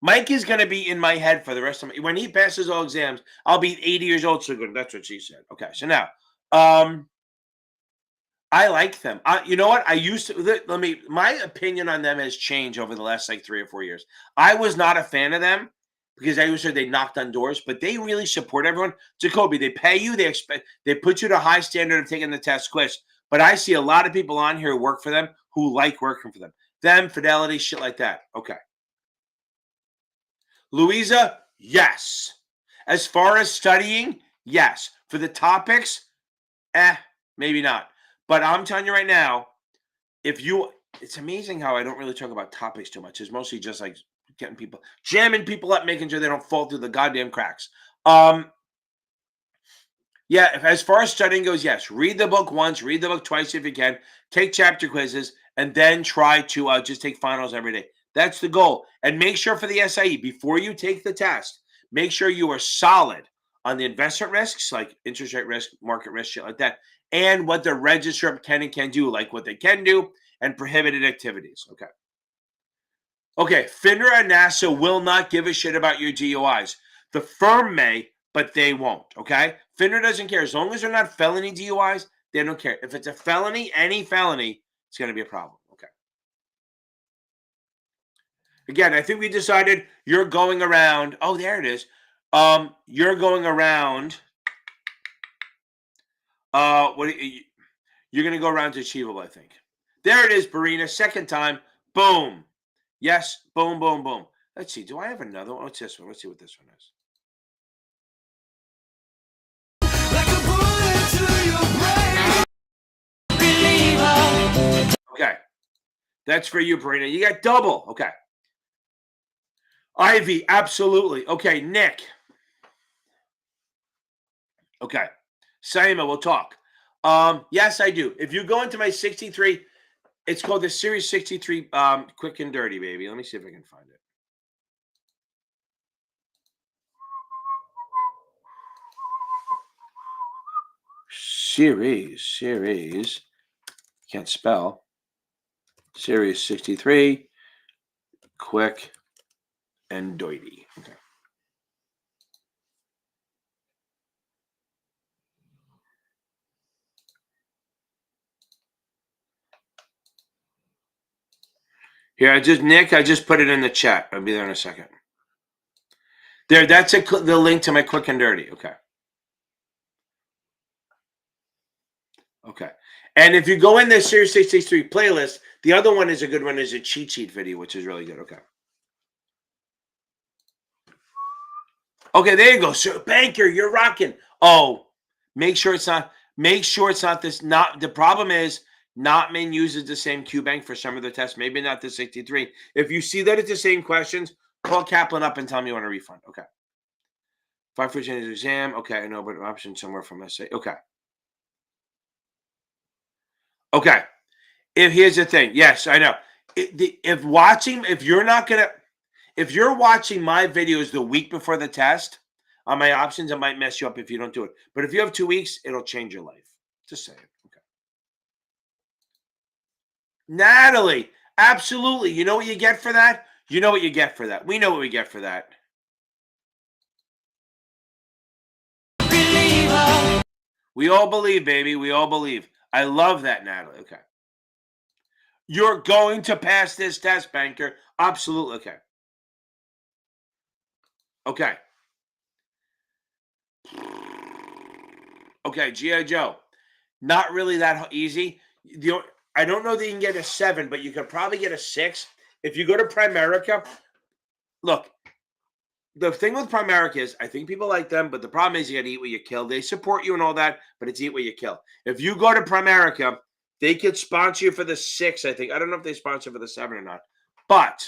Mike is going to be in my head for the rest of my, when he passes all exams, I'll be 80 years old. So good. That's what she said. Okay, so now, I like them. You know what? I used to, my opinion on them has changed over the last like 3 or 4 years. I was not a fan of them because I used to say they knocked on doors, but they really support everyone. Jacoby, they pay you, they put you to a high standard of taking the test quiz. But I see a lot of people on here who work for them who like working for them. Them, Fidelity, shit like that. Okay. Louisa, yes. As far as studying, yes. For the topics, maybe not. But I'm telling you right now, it's amazing how I don't really talk about topics too much. It's mostly just like jamming people up, making sure they don't fall through the goddamn cracks. Yeah, as far as studying goes, yes. Read the book once, read the book twice if you can. Take chapter quizzes, and then try to just take finals every day. That's the goal. And make sure for the SIE, before you take the test, make sure you are solid on the investment risks, like interest rate risk, market risk, shit like that, and what the register can and can do, like what they can do, and prohibited activities. Okay. Okay, FINRA and NASAA will not give a shit about your DUIs. The firm may, but they won't, okay? FINRA doesn't care. As long as they're not felony DUIs, they don't care. If it's a felony, any felony, it's going to be a problem, okay? Again, I think we decided you're going around. Oh, there it is. You're going around. You're going to go around to achievable, I think. There it is, Barina. Second time. Boom. Yes. Boom, boom, boom. Let's see. Do I have another one? What's this one? Let's see what this one is. Okay. That's for you, Barina. You got double. Okay. Ivy, absolutely. Okay, Nick. Okay. Saima, we'll talk. Yes, I do. If you go into my 63, it's called the Series 63 Quick and Dirty, baby. Let me see if I can find it. Series. Can't spell. Series 63 Quick and Dirty. Okay. Here, I just put it in the chat. I'll be there in a second. There, that's the link to my Quick and Dirty. Okay. Okay. And if you go in the Series 63 playlist, the other one is a good one, is a cheat sheet video, which is really good. Okay. Okay, there you go. So, Banker, you're rocking. Oh, make sure it's not this. Not the problem is Notman uses the same Q bank for some of the tests, maybe not the 63. If you see that it's the same questions, call Kaplan up and tell me you want a refund. Okay. 5% exam. Okay, I know, but option somewhere from SA. Okay. Okay. Here's the thing. Yes, I know. If you're watching my videos the week before the test on my options, it might mess you up if you don't do it. But if you have 2 weeks, it'll change your life. Just saying. Okay. Natalie, absolutely. You know what you get for that? You know what you get for that. We know what we get for that. We all believe, baby. We all believe. I love that, Natalie. Okay. You're going to pass this test, Banker. Absolutely. Okay. Okay. Okay, G.I. Joe. Not really that easy. I don't know that you can get a 7, but you could probably get a 6. If you go to Primerica, look, the thing with Primerica is I think people like them, but the problem is you got to eat what you kill. They support you and all that, but it's eat what you kill. If you go to Primerica, they could sponsor you for the 6, I think. I don't know if they sponsor for the 7 or not, but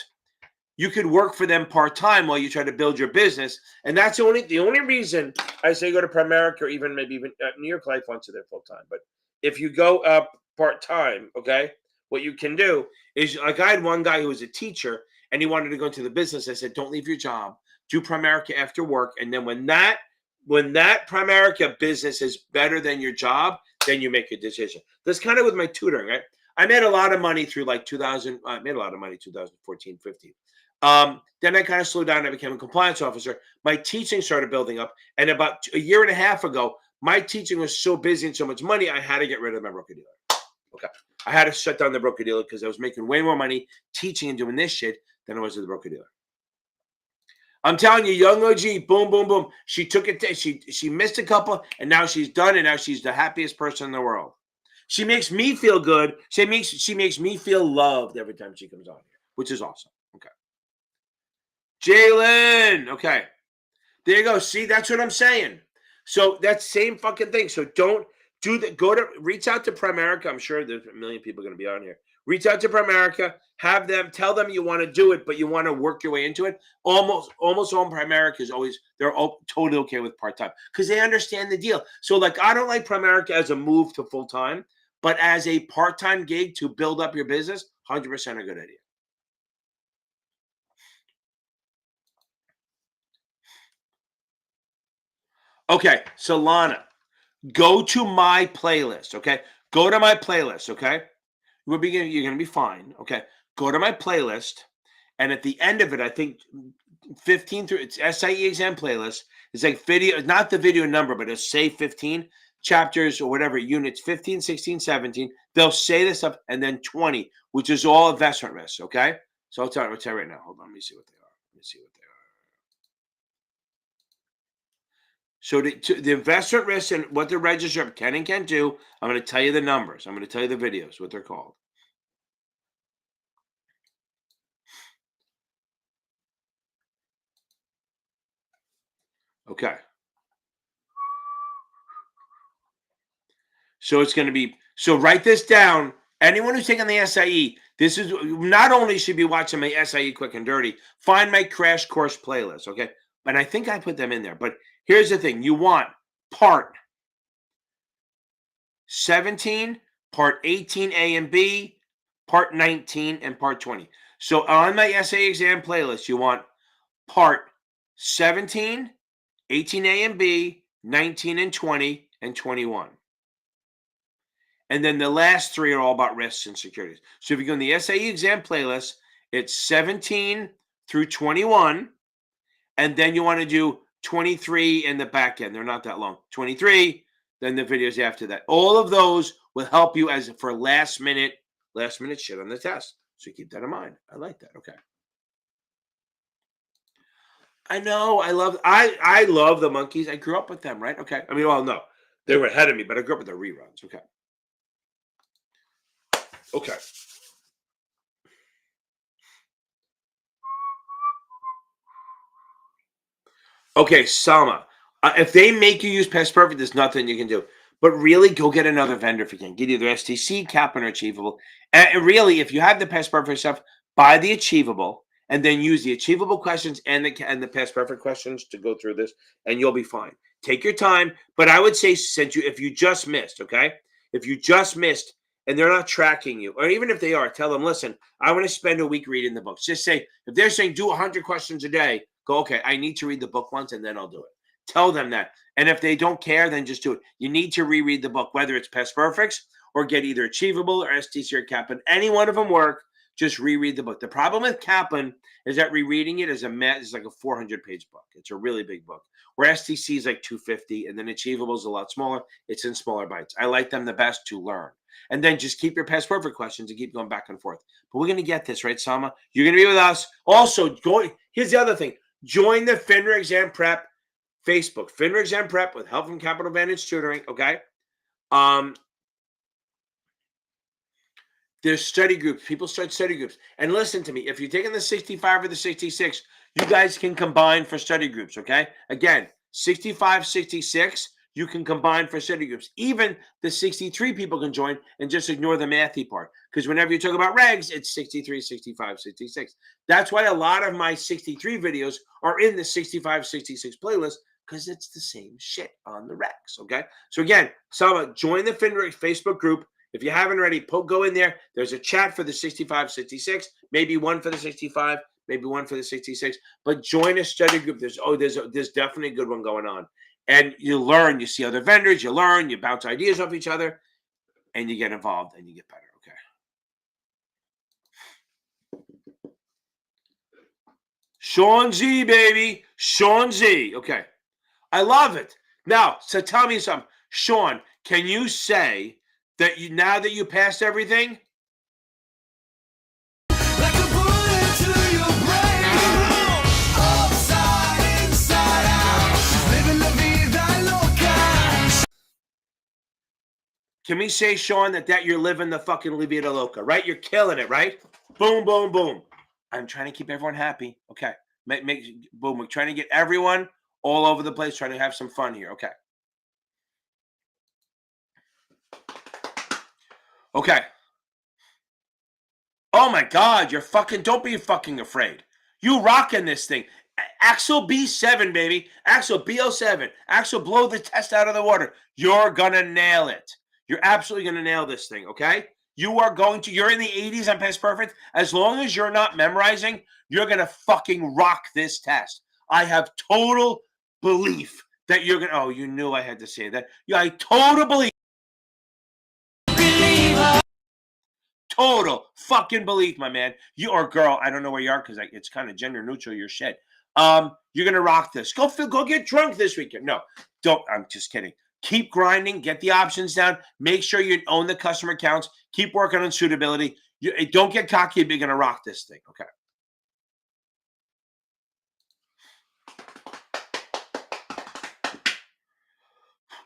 you could work for them part-time while you try to build your business. And that's the only reason I say go to Primerica, or even maybe even New York Life wants you there full-time. But if you go up part-time, okay, what you can do is, like, I had one guy who was a teacher and he wanted to go into the business. I said, don't leave your job. Do Primerica after work. And then when that when that Primerica business is better than your job, then you make a decision. That's kind of with my tutoring, right? I made a lot of money through like 2000. I made a lot of money 2014, 15. Then I kind of slowed down. I became a compliance officer. My teaching started building up. And about a year and a half ago, my teaching was so busy and so much money, I had to get rid of my broker dealer. Okay. I had to shut down the broker dealer because I was making way more money teaching and doing this shit than I was with the broker dealer. I'm telling you, young OG, boom, boom, boom. She took it. She missed a couple, and now she's done, and now she's the happiest person in the world. She makes me feel good. She makes me feel loved every time she comes on here, which is awesome. Okay. Jalen. Okay. There you go. See, that's what I'm saying. So that's same fucking thing. So don't do that. Reach out to Primerica. I'm sure there's a million people going to be on here. Reach out to Primerica. Have them tell them you want to do it, but you want to work your way into it. Almost all Primerica is always totally okay with part time because they understand the deal. So like I don't like Primerica as a move to full time, but as a part time gig to build up your business, 100% a good idea. Okay, Solana, go to my playlist. Okay, go to my playlist. Okay, you're gonna be fine. Okay, go to my playlist, and at the end of it, I think 15 through it's SIE exam playlist. It's like video, not the video number, but it'll say 15 chapters or whatever units 15, 16, 17. They'll say this up, and then 20, which is all investment risk. Okay, so I'll tell you right now. Hold on, let me see what they are. Let me see what they are. So the investment risk and what the register can and can't do, I'm going to tell you the numbers. I'm going to tell you the videos, what they're called. Okay. So it's going to be, so write this down. Anyone who's taking the SIE, this is not only should be watching my SIE quick and dirty, find my crash course playlist. Okay. And I think I put them in there, but here's the thing. You want part 17, part 18A and B, part 19, and part 20. So on my essay exam playlist, you want part 17, 18A and B, 19 and 20, and 21. And then the last three are all about risks and securities. So if you go in the SAE exam playlist, it's 17 through 21. And then you want to do 23 in the back end. They're not that long. 23, then the videos after that. All of those will help you as for last minute shit on the test. So keep that in mind. I like that. Okay. I know. I love the monkeys. I grew up with them, right? Okay. I mean, well, no. They were ahead of me, but I grew up with the reruns. Okay. Okay. Okay, Sama. If they make you use Past Perfect, there's nothing you can do. But really, go get another vendor if you can. Get either STC, Kaplan, or Achievable. And really, if you have the Past Perfect stuff, buy the Achievable and then use the Achievable questions and the Past Perfect questions to go through this, and you'll be fine. Take your time. But I would say, if you just missed, okay? If you just missed and they're not tracking you, or even if they are, tell them, listen, I want to spend a week reading the books. Just say, if they're saying do 100 questions a day, go, okay, I need to read the book once and then I'll do it. Tell them that. And if they don't care, then just do it. You need to reread the book, whether it's Past Perfects or get either Achievable or STC or Kaplan. Any one of them work. Just reread the book. The problem with Kaplan is that rereading it is like a 400-page book. It's a really big book. Where STC is like 250, and then Achievable is a lot smaller. It's in smaller bites. I like them the best to learn. And then just keep your Past Perfect questions and keep going back and forth. But we're going to get this, right, Sama? You're going to be with us. Also, here's the other thing. Join the FINRA Exam Prep Facebook. FINRA Exam Prep with help from Capital Advantage Tutoring, okay? There's study groups. People start study groups. And listen to me. If you're taking the 65 or the 66, you guys can combine for study groups, okay? Again, 65, 66, you can combine for study groups. Even the 63 people can join and just ignore the mathy part. Because whenever you talk about regs, it's 63, 65, 66. That's why a lot of my 63 videos are in the 65, 66 playlist, because it's the same shit on the regs, okay? So again, join the FINRA Facebook group. If you haven't already, go in there. There's a chat for the 65, 66, maybe one for the 65, maybe one for the 66. But join a study group. There's definitely a good one going on. And you learn, you see other vendors, you learn, you bounce ideas off each other, and you get involved and you get better. Okay. Sean Z, baby. Sean Z. Okay. I love it. Now, so tell me something. Sean, can you say that you, now that you passed everything? Like a bullet to your brain. Upside, inside out. Living la vida loca. Can we say, Sean, that you're living the fucking la vida loca, right? You're killing it, right? Boom, boom, boom. I'm trying to keep everyone happy. Okay. Boom. We're trying to get everyone all over the place, trying to have some fun here. Okay. Okay. Oh my God, you're fucking, don't be fucking afraid. You rocking this thing. Axel B7, baby. Axel B07. Axel, blow the test out of the water. You're gonna nail it. You're absolutely gonna nail this thing, okay? You are going to, you're in the 80s on Past Perfect. As long as you're not memorizing, you're gonna fucking rock this test. I have total belief that you're gonna, oh, you knew I had to say that. Yeah, I totally believe. Total fucking belief, my man. You or girl, I don't know where you are because it's kind of gender neutral. Your shit. You're gonna rock this. Go get drunk this weekend. No, don't. I'm just kidding. Keep grinding. Get the options down. Make sure you own the customer accounts. Keep working on suitability. Don't get cocky. You're gonna rock this thing. Okay.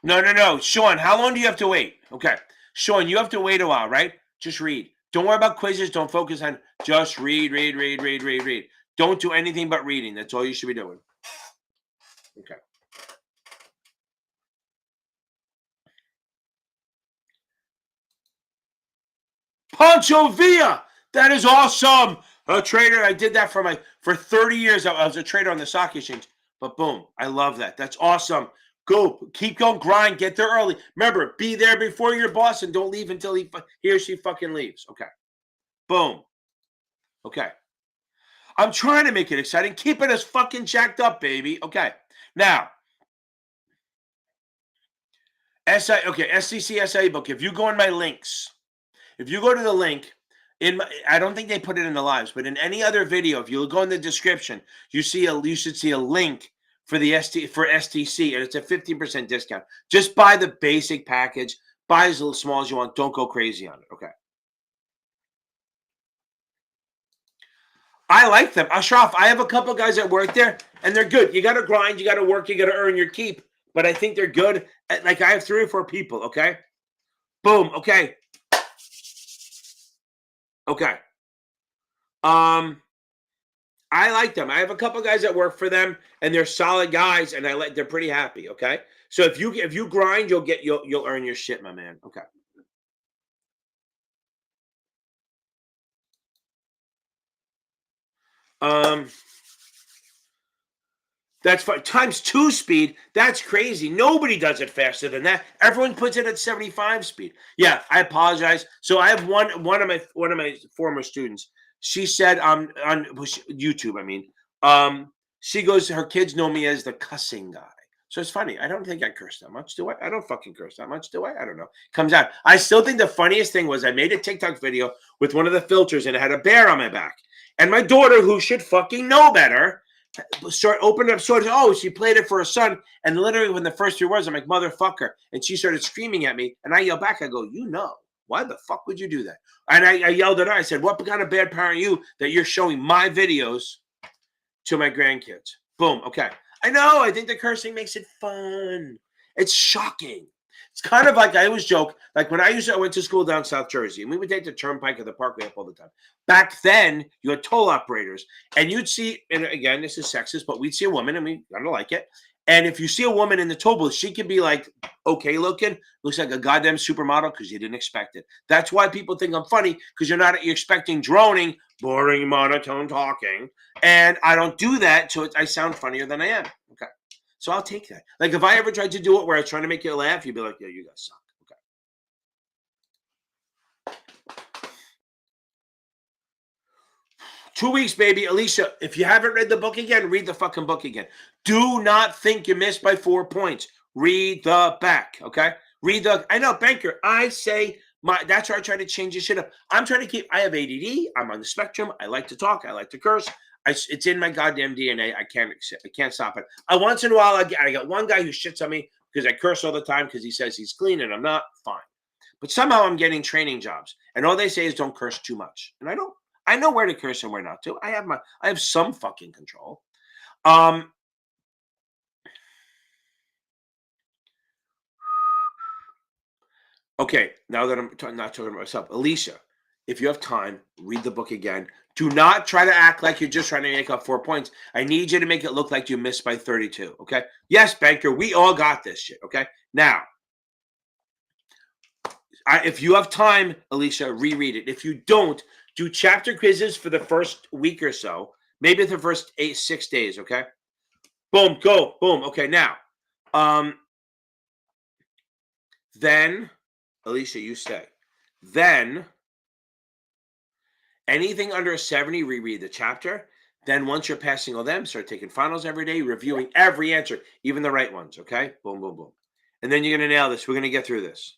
No. Sean, how long do you have to wait? Okay. Sean, you have to wait a while, right? Just read. Don't worry about quizzes. Don't focus on, just read. Don't do anything but reading. That's all you should be doing. Okay. Pancho Villa. That is awesome. A trader. I did that for 30 years. I was a trader on the stock exchange. But boom, I love that. That's awesome. Go. Keep going. Grind. Get there early. Remember, be there before your boss and don't leave until he or she fucking leaves. Okay. Boom. Okay. I'm trying to make it exciting. Keep it as fucking jacked up, baby. Okay. Now, SEC SIE book. If you go in my links, if you go to the link, I don't think they put it in the lives, but in any other video, if you go in the description, you should see a link for the STC, and it's a 15% discount. Just buy the basic package. Buy as small as you want. Don't go crazy on it. Okay. I like them. Ashraf, I have a couple guys that work there, and they're good. You got to grind, you got to work, you got to earn your keep. But I think they're good. Like, I have 3 or 4 people, okay? Boom, okay. Okay. I like them. I have a couple guys that work for them, and they're solid guys, and they're pretty happy, okay? So if you grind, you'll earn your shit, my man. Okay. That's fine. Times 2 speed. That's crazy. Nobody does it faster than that. Everyone puts it at 75 speed. Yeah, I apologize. So I have one of my former students. She said on YouTube. I mean, she goes. Her kids know me as the cussing guy. So it's funny. I don't think I curse that much, do I? I don't fucking curse that much, do I? I don't know. Comes out. I still think the funniest thing was I made a TikTok video with one of the filters and it had a bear on my back. And my daughter, who should fucking know better, opened up stores. Oh, she played it for her son. And literally, when the first 3 words, I'm like, motherfucker. And she started screaming at me. And I yelled back. I go, why the fuck would you do that? And I yelled at her. I said, what kind of bad parent are you that you're showing my videos to my grandkids? Boom. Okay. I know. I think the cursing makes it fun. It's shocking. It's kind of like, I always joke, like when I went to school down South Jersey, and we would take the turnpike or the parkway up all the time. Back then, you had toll operators, and you'd see, and again, this is sexist, but we'd see a woman, and we kind of like it. And if you see a woman in the toll booth, she could be like okay looking, looks like a goddamn supermodel because you didn't expect it. That's why people think I'm funny, because you're expecting droning, boring, monotone talking, and I don't do that, so I sound funnier than I am. Okay. So I'll take that. Like, if I ever tried to do it where I was trying to make you laugh, you'd be like, yeah, you guys suck. Okay. 2 weeks, baby. Alicia, if you haven't read the book again, read the fucking book again. Do not think you missed by 4 points. Read the back, okay? I know, banker, I say, that's where I try to change this shit up. I'm trying to keep, I have ADD. I'm on the spectrum. I like to talk. I like to curse. It's in my goddamn DNA. I can't stop it. Once in a while, I got one guy who shits on me because I curse all the time because he says he's clean and I'm not. Fine. But somehow I'm getting training jobs. And all they say is don't curse too much. And I don't. I know where to curse and where not to. I have some fucking control. Okay, now that I'm not talking about myself, Alicia, if you have time, read the book again. Do not try to act like you're just trying to make up 4 points. I need you to make it look like you missed by 32, okay? Yes, banker, we all got this shit, okay? Now, if you have time, Alicia, reread it. If you don't, do chapter quizzes for the first week or so, maybe the first 6 days, okay? Boom, go, boom. Okay, now, then, Alicia, you stay. Then, anything under a 70, reread the chapter. Then once you're passing all them, start taking finals every day, reviewing every answer, even the right ones, okay? Boom, boom, boom. And then you're going to nail this. We're going to get through this.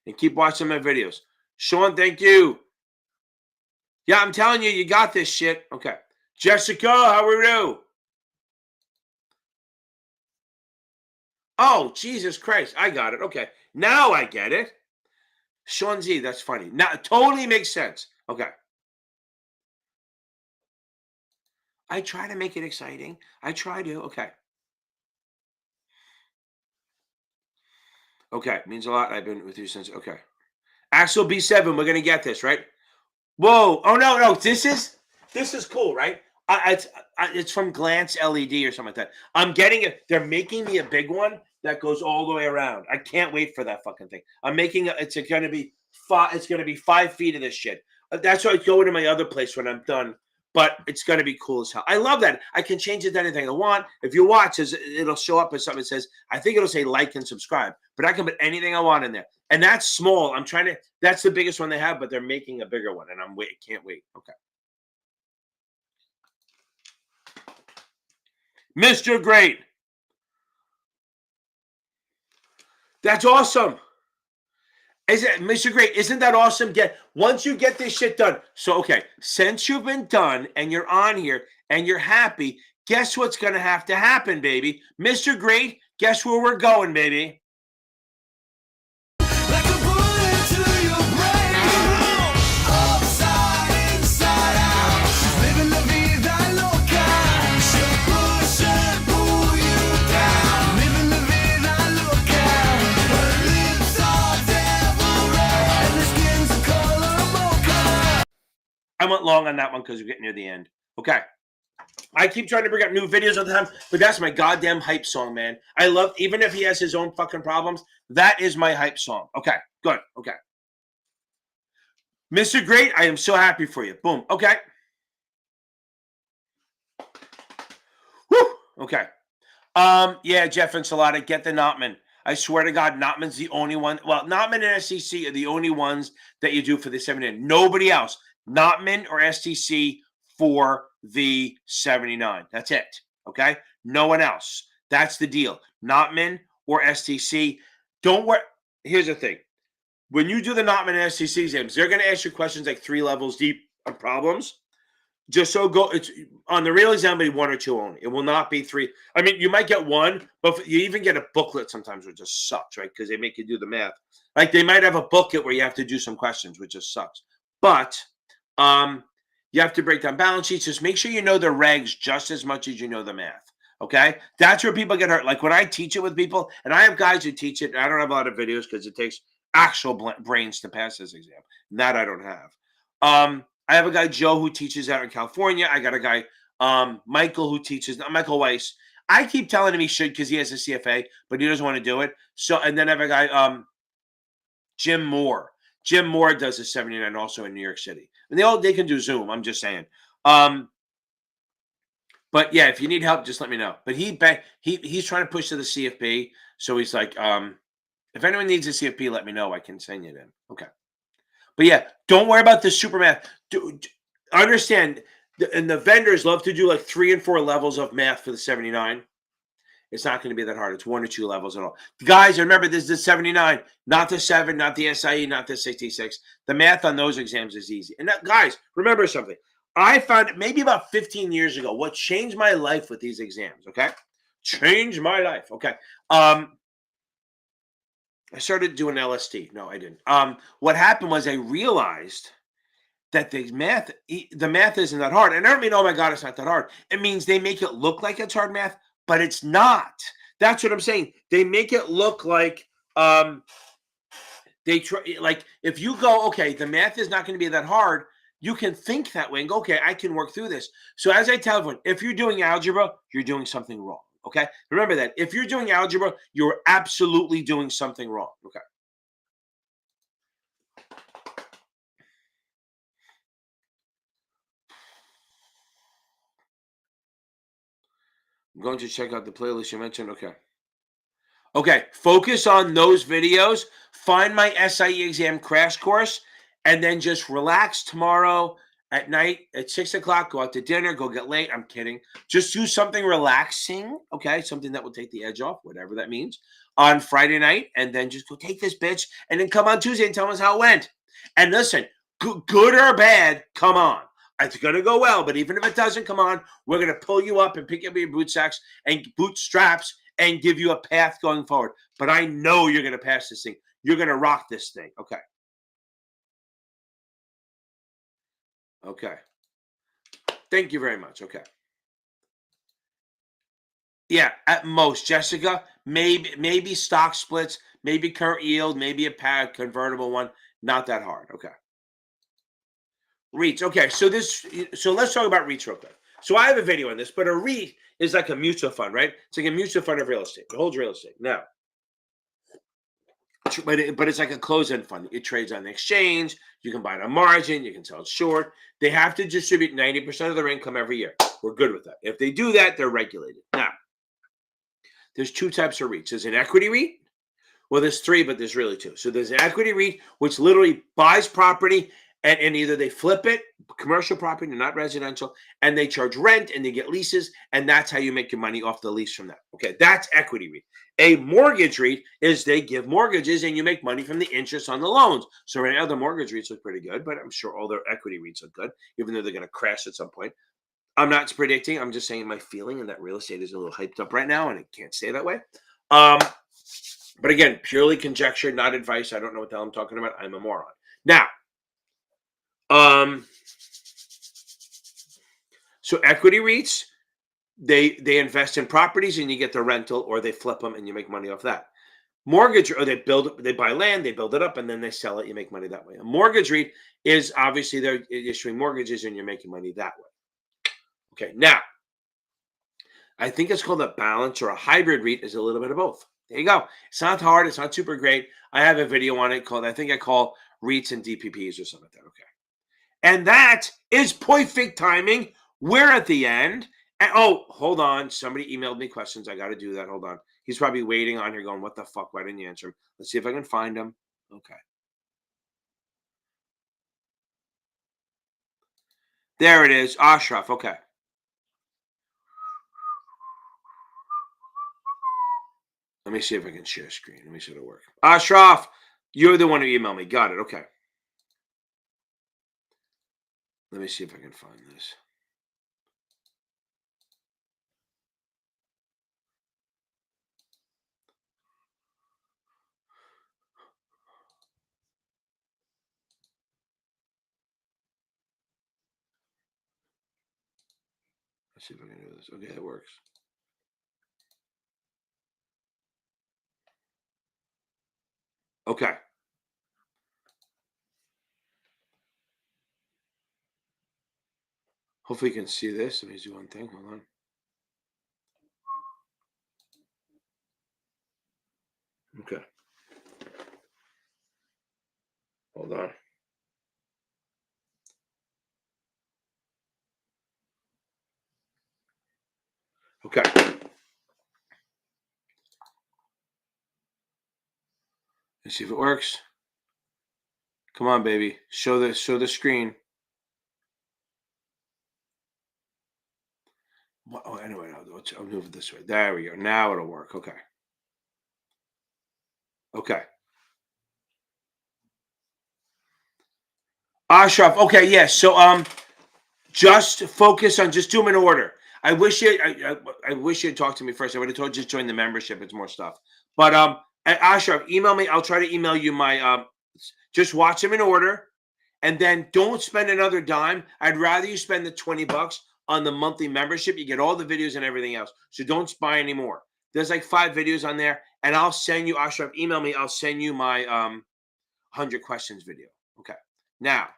And keep watching my videos. Sean, thank you. Yeah, I'm telling you, you got this shit. Okay. Jessica, how are you? Oh, Jesus Christ. I got it. Okay. Now I get it. Sean Z, that's funny. Now it totally makes sense. Okay. I try to make it exciting. I try to. Okay. Okay. Means a lot. I've been with you since. Okay. Axel B7, we're going to get this, right? Whoa. Oh, no. This is cool, right? It's from Glance LED or something like that. I'm getting it. They're making me a big one that goes all the way around. I can't wait for that fucking thing. I'm making it. It's going to be 5 feet of this shit. That's why I go into my other place when I'm done. But it's going to be cool as hell. I love that. I can change it to anything I want. If you watch, it'll show up as something that says, I think it'll say like and subscribe. But I can put anything I want in there. And that's small. That's the biggest one they have, but they're making a bigger one. And can't wait. Okay. Mr. Great. That's awesome. Mr. Great, isn't that awesome? Once you get this shit done. So, okay, since you've been done and you're on here and you're happy, guess what's going to have to happen, baby? Mr. Great, guess where we're going, baby? Like a bullet to your brain. Upside, inside out. Living la vida loca. She'll push and pull you down. Living la vida loca. Her lips are devil red. And the skin's the color of mocha. I went long on that one because we're getting near the end. Okay. I keep trying to bring up new videos all the time, but that's my goddamn hype song, man. I love, even if he has his own fucking problems, that is my hype song. Okay, good. Okay. Mr. Great, I am so happy for you. Boom. Okay. Woo. Okay. Yeah, Jeff Enchilada, get the Notman. I swear to God, Notman's the only one. Well, Notman and STC are the only ones that you do for the 79. Nobody else. Notman or STC for the 79. That's it. Okay. No one else. That's the deal. Notman or STC. Don't worry. Here's the thing. When you do the Notman and STC exams, they're going to ask you questions like 3 levels deep on problems. Just so it's on the real exam, it'll be 1 or 2 only. It will not be 3. I mean, you might get 1, but you even get a booklet sometimes, which just sucks, right? Because they make you do the math. Like they might have a booklet where you have to do some questions, which just sucks. But you have to break down balance sheets. Just make sure you know the regs just as much as you know the math. Okay? That's where people get hurt. Like when I teach it with people, and I have guys who teach it, I don't have a lot of videos because it takes actual brains to pass this exam. That I don't have. I have a guy, Joe, who teaches out in California. I got a guy, Michael, who teaches, Michael Weiss. I keep telling him he should because he has a CFA, but he doesn't want to do it. So, and then I have a guy, Jim Moore. Jim Moore does a 79 also in New York City. And they can do Zoom. I'm just saying. But yeah, if you need help, just let me know. But he's trying to push to the CFP. So he's like, if anyone needs a CFP, let me know. I can send you them. Okay. But yeah, don't worry about the super math. understand, and the vendors love to do like 3 and 4 levels of math for the 79. It's not going to be that hard. It's 1 or 2 levels at all. Guys, remember, this is the 79, not the 7, not the SIE, not the 66. The math on those exams is easy. And that, guys, remember something. I found maybe about 15 years ago what changed my life with these exams, okay? Changed my life, okay? I started doing LSD. No, I didn't. What happened was I realized that the math isn't that hard. And I don't mean, oh my God, it's not that hard. It means they make it look like it's hard math, but it's not. That's what I'm saying. They make it look like they try, like if you go, okay, the math is not going to be that hard, you can think that way and go, okay, I can work through this. So as I tell everyone, if you're doing algebra, you're doing something wrong. Okay. Remember that. If you're doing algebra, you're absolutely doing something wrong. Okay. I'm going to check out the playlist you mentioned. Okay. Okay. Focus on those videos. Find my SIE exam crash course and then just relax tomorrow at night at 6 o'clock. Go out to dinner. Go get late. I'm kidding. Just do something relaxing. Okay. Something that will take the edge off, whatever that means, on Friday night. And then just go take this bitch and then come on Tuesday and tell us how it went. And listen, good or bad, come on. It's going to go well, but even if it doesn't, come on, we're going to pull you up and pick up your bootstraps and give you a path going forward. But I know you're going to pass this thing. You're going to rock this thing. Okay. Okay. Thank you very much. Okay. Yeah, at most, Jessica, maybe stock splits, maybe current yield, maybe a pad convertible one. Not that hard. Okay. REITs. Okay, so let's talk about REITs real quick. So I have a video on this, but a REIT is like a mutual fund, right? It's like a mutual fund of real estate. It holds real estate. Now, but it's like a closed-end fund. It trades on the exchange. You can buy it on margin. You can sell it short. They have to distribute 90% of their income every year. We're good with that. If they do that, they're regulated. Now, there's 2 types of REITs. There's an equity REIT. Well, there's 3, but there's really 2. So there's an equity REIT, which literally buys property and either they flip it, commercial property, not residential, and they charge rent and they get leases, and that's how you make your money off the lease from that. Okay, that's equity REIT. A mortgage REIT is they give mortgages and you make money from the interest on the loans. So right now the mortgage REITs look pretty good, but I'm sure all their equity REITs look good, even though they're going to crash at some point. I'm not predicting. I'm just saying my feeling, and that real estate is a little hyped up right now, and it can't stay that way. Um, but again, purely conjecture, not advice. I don't know what the hell I'm talking about. I'm a moron. Now, so equity REITs, they invest in properties and you get the rental, or they flip them and you make money off that. Mortgage, or they buy land, they build it up, and then they sell it. You make money that way. A mortgage REIT is obviously they're issuing mortgages and you're making money that way. Okay, now I think it's called a balance or a hybrid REIT is a little bit of both. There you go. It's not hard. It's not super great. I have a video on it called, I think I call REITs and DPPs or something like that. Okay. And that is perfect timing. We're at the end. And, oh, hold on. Somebody emailed me questions. I got to do that. Hold on. He's probably waiting on here going, what the fuck? Why didn't you answer him? Let's see if I can find him. Okay. There it is. Ashraf. Okay. Let me see if I can share screen. Let me see if it'll work. Ashraf, you're the one who emailed me. Got it. Okay. Let me see if I can find this. Let's see if I can do this. Okay, it works. Okay. Hopefully you can see this. Let me do one thing. Hold on. Okay. Hold on. Okay. Let's see if it works. Come on, baby. Show the screen. Oh, anyway, I'll move it this way. There we go. Now it'll work. Okay. Okay. Ashraf. Okay. Yes. So just focus on just do them in order. I wish you I wish you had talked to me first. I would have told you just join the membership. It's more stuff. But Ashraf, email me. I'll try to email you my just watch them in order. And then don't spend another dime. I'd rather you spend the $20 on the monthly membership. You get all the videos and everything else. So don't buy anymore. There's like 5 videos on there. And I'll send you, Ashraf, email me. I'll send you my 100 questions video. Okay. Now,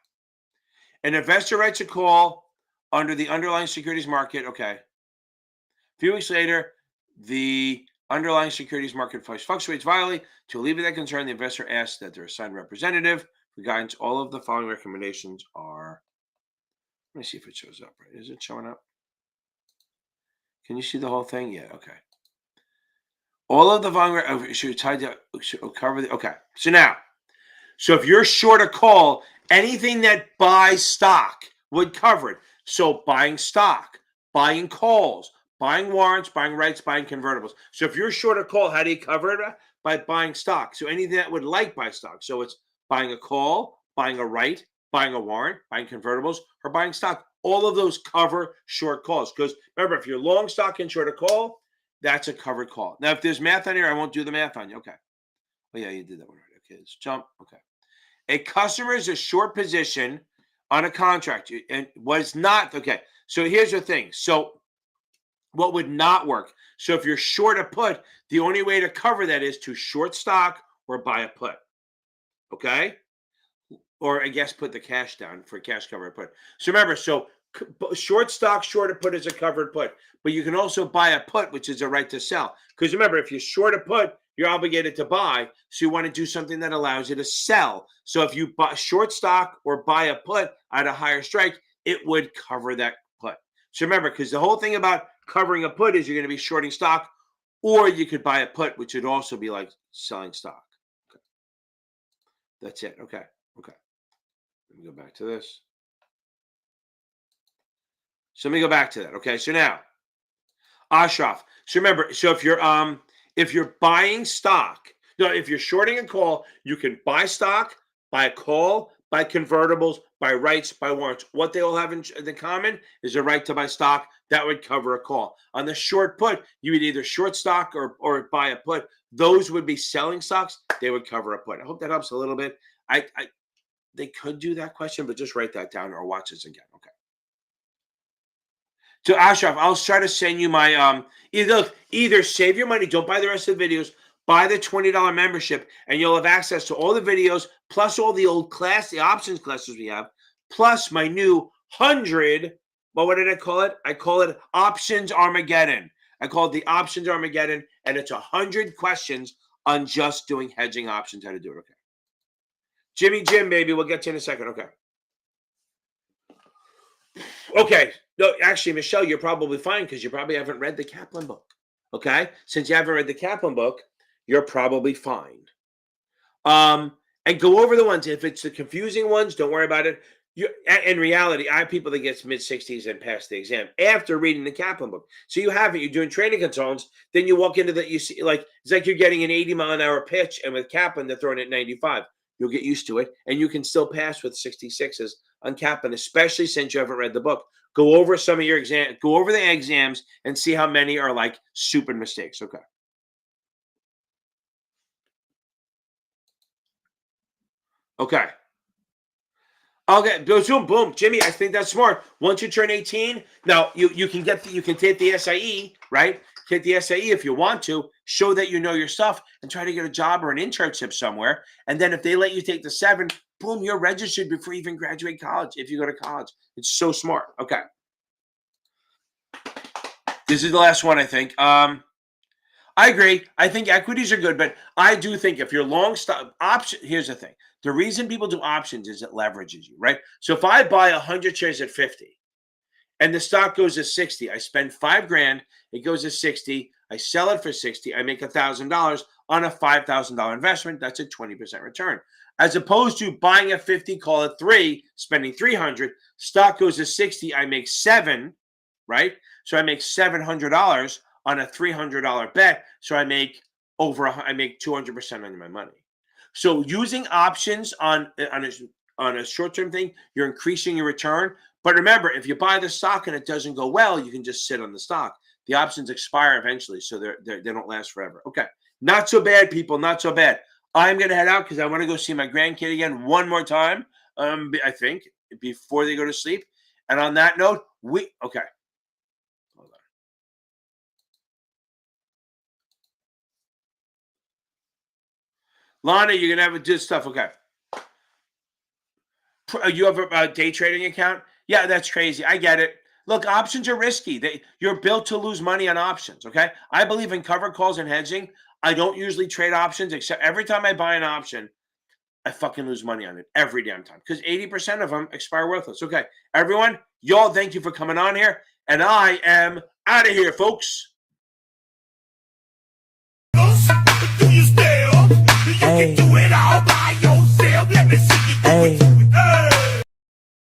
an investor writes a call under the underlying securities market. Okay. A few weeks later, the underlying securities market price fluctuates violently. To alleviate that concern, the investor asks that their assigned representative for guidance. All of the following recommendations are. Let me see if it shows up. Right? Is it showing up? Can you see the whole thing? Yeah. Okay. All of the following should cover the. Okay. So if you're short a call, anything that buys stock would cover it. So buying stock, buying calls, buying warrants, buying rights, buying convertibles. So if you're short a call, how do you cover it? By buying stock. So anything that would buy stock. So it's buying a call, buying a right, buying a warrant, buying convertibles, or buying stock. All of those cover short calls. Because remember, if you're long stock and short a call, that's a covered call. Now, if there's math on here, I won't do the math on you. Okay. Oh, yeah, you did that one right. Okay, let's jump. Okay. A customer is a short position on a contract and was not. Okay. So here's the thing. So what would not work? So if you're short a put, the only way to cover that is to short stock or buy a put. Okay. Or I guess put the cash down for cash cover put. So remember, short stock, short a put is a covered put, but you can also buy a put, which is a right to sell. Because remember, if you short a put, you're obligated to buy. So you want to do something that allows you to sell. So if you buy short stock or buy a put at a higher strike, it would cover that put. So remember, because the whole thing about covering a put is you're going to be shorting stock, or you could buy a put, which would also be like selling stock. Okay. That's it. Okay. Okay. Let me go back to this. So let me go back to that. Okay. So now, Ashraf. So remember, so if you're buying stock, if you're shorting a call, you can buy stock, buy a call, buy convertibles, buy rights, buy warrants. What they all have in common is a right to buy stock. That would cover a call. On the short put, you would either short stock or buy a put. Those would be selling stocks. They would cover a put. I hope that helps a little bit. They could do that question, but just write that down or watch this again. Okay. So Ashraf, I'll try to send you my either save your money, don't buy the rest of the videos, buy the $20 membership, and you'll have access to all the videos, plus all the old the options classes we have, plus my new 100. Well, what did I call it? I call it Options Armageddon. I call it the Options Armageddon, and it's 100 questions on just doing hedging options, how to do it. Okay. Jim, baby, we'll get to you in a second. Okay. Okay. No, actually, Michelle, you're probably fine because you probably haven't read the Kaplan book. Okay. Since you haven't read the Kaplan book, you're probably fine. And go over the ones. If it's the confusing ones, don't worry about it. In reality, I have people that get mid-60s and pass the exam after reading the Kaplan book. So you have it. You're doing training consultants. Then you walk into you see, it's like you're getting an 80-mile-an-hour pitch, and with Kaplan, they're throwing it 95. You'll get used to it, and you can still pass with 66s on Kaplan, especially since you haven't read the book. Go over some of your exams, go over the exams, and see how many are like stupid mistakes. Okay. Okay. Okay. Boom. Jimmy, I think that's smart. Once you turn 18, now you can take the SIE, right? Take the SIE if you want to, show that you know your stuff, and try to get a job or an internship somewhere. And then if they let you take the 7, boom, you're registered before you even graduate college. If you go to college, it's so smart. Okay. This is the last one, I think. I agree. I think equities are good, but I do think if you're long stock option, here's the thing. The reason people do options is it leverages you, right? So if I buy 100 shares at 50 and the stock goes to 60, I spend $5,000, it goes to 60, I sell it for 60, I make $1,000 on a $5,000 investment. That's a 20% return. As opposed to buying at 50, call it 3, spending 300, stock goes to 60, I make 7, right? So I make $700 on a $300 bet. So I make 200% on my money. So using options on a short-term thing, you're increasing your return. But remember, if you buy the stock and it doesn't go well, you can just sit on the stock. The options expire eventually, so they don't last forever. Okay, not so bad, people, not so bad. I'm going to head out because I want to go see my grandkid again one more time, I think, before they go to sleep. And on that note, okay. Hold on. Lana, you're going to have to do stuff. Okay. You have a day trading account? Yeah, that's crazy. I get it. Look, options are risky. You're built to lose money on options, okay? I believe in covered calls and hedging. I don't usually trade options, except every time I buy an option, I fucking lose money on it every damn time because 80% of them expire worthless. Okay, everyone, y'all, thank you for coming on here, and I am out of here, folks. Do you still? You can do it all by yourself. Let me see you do it.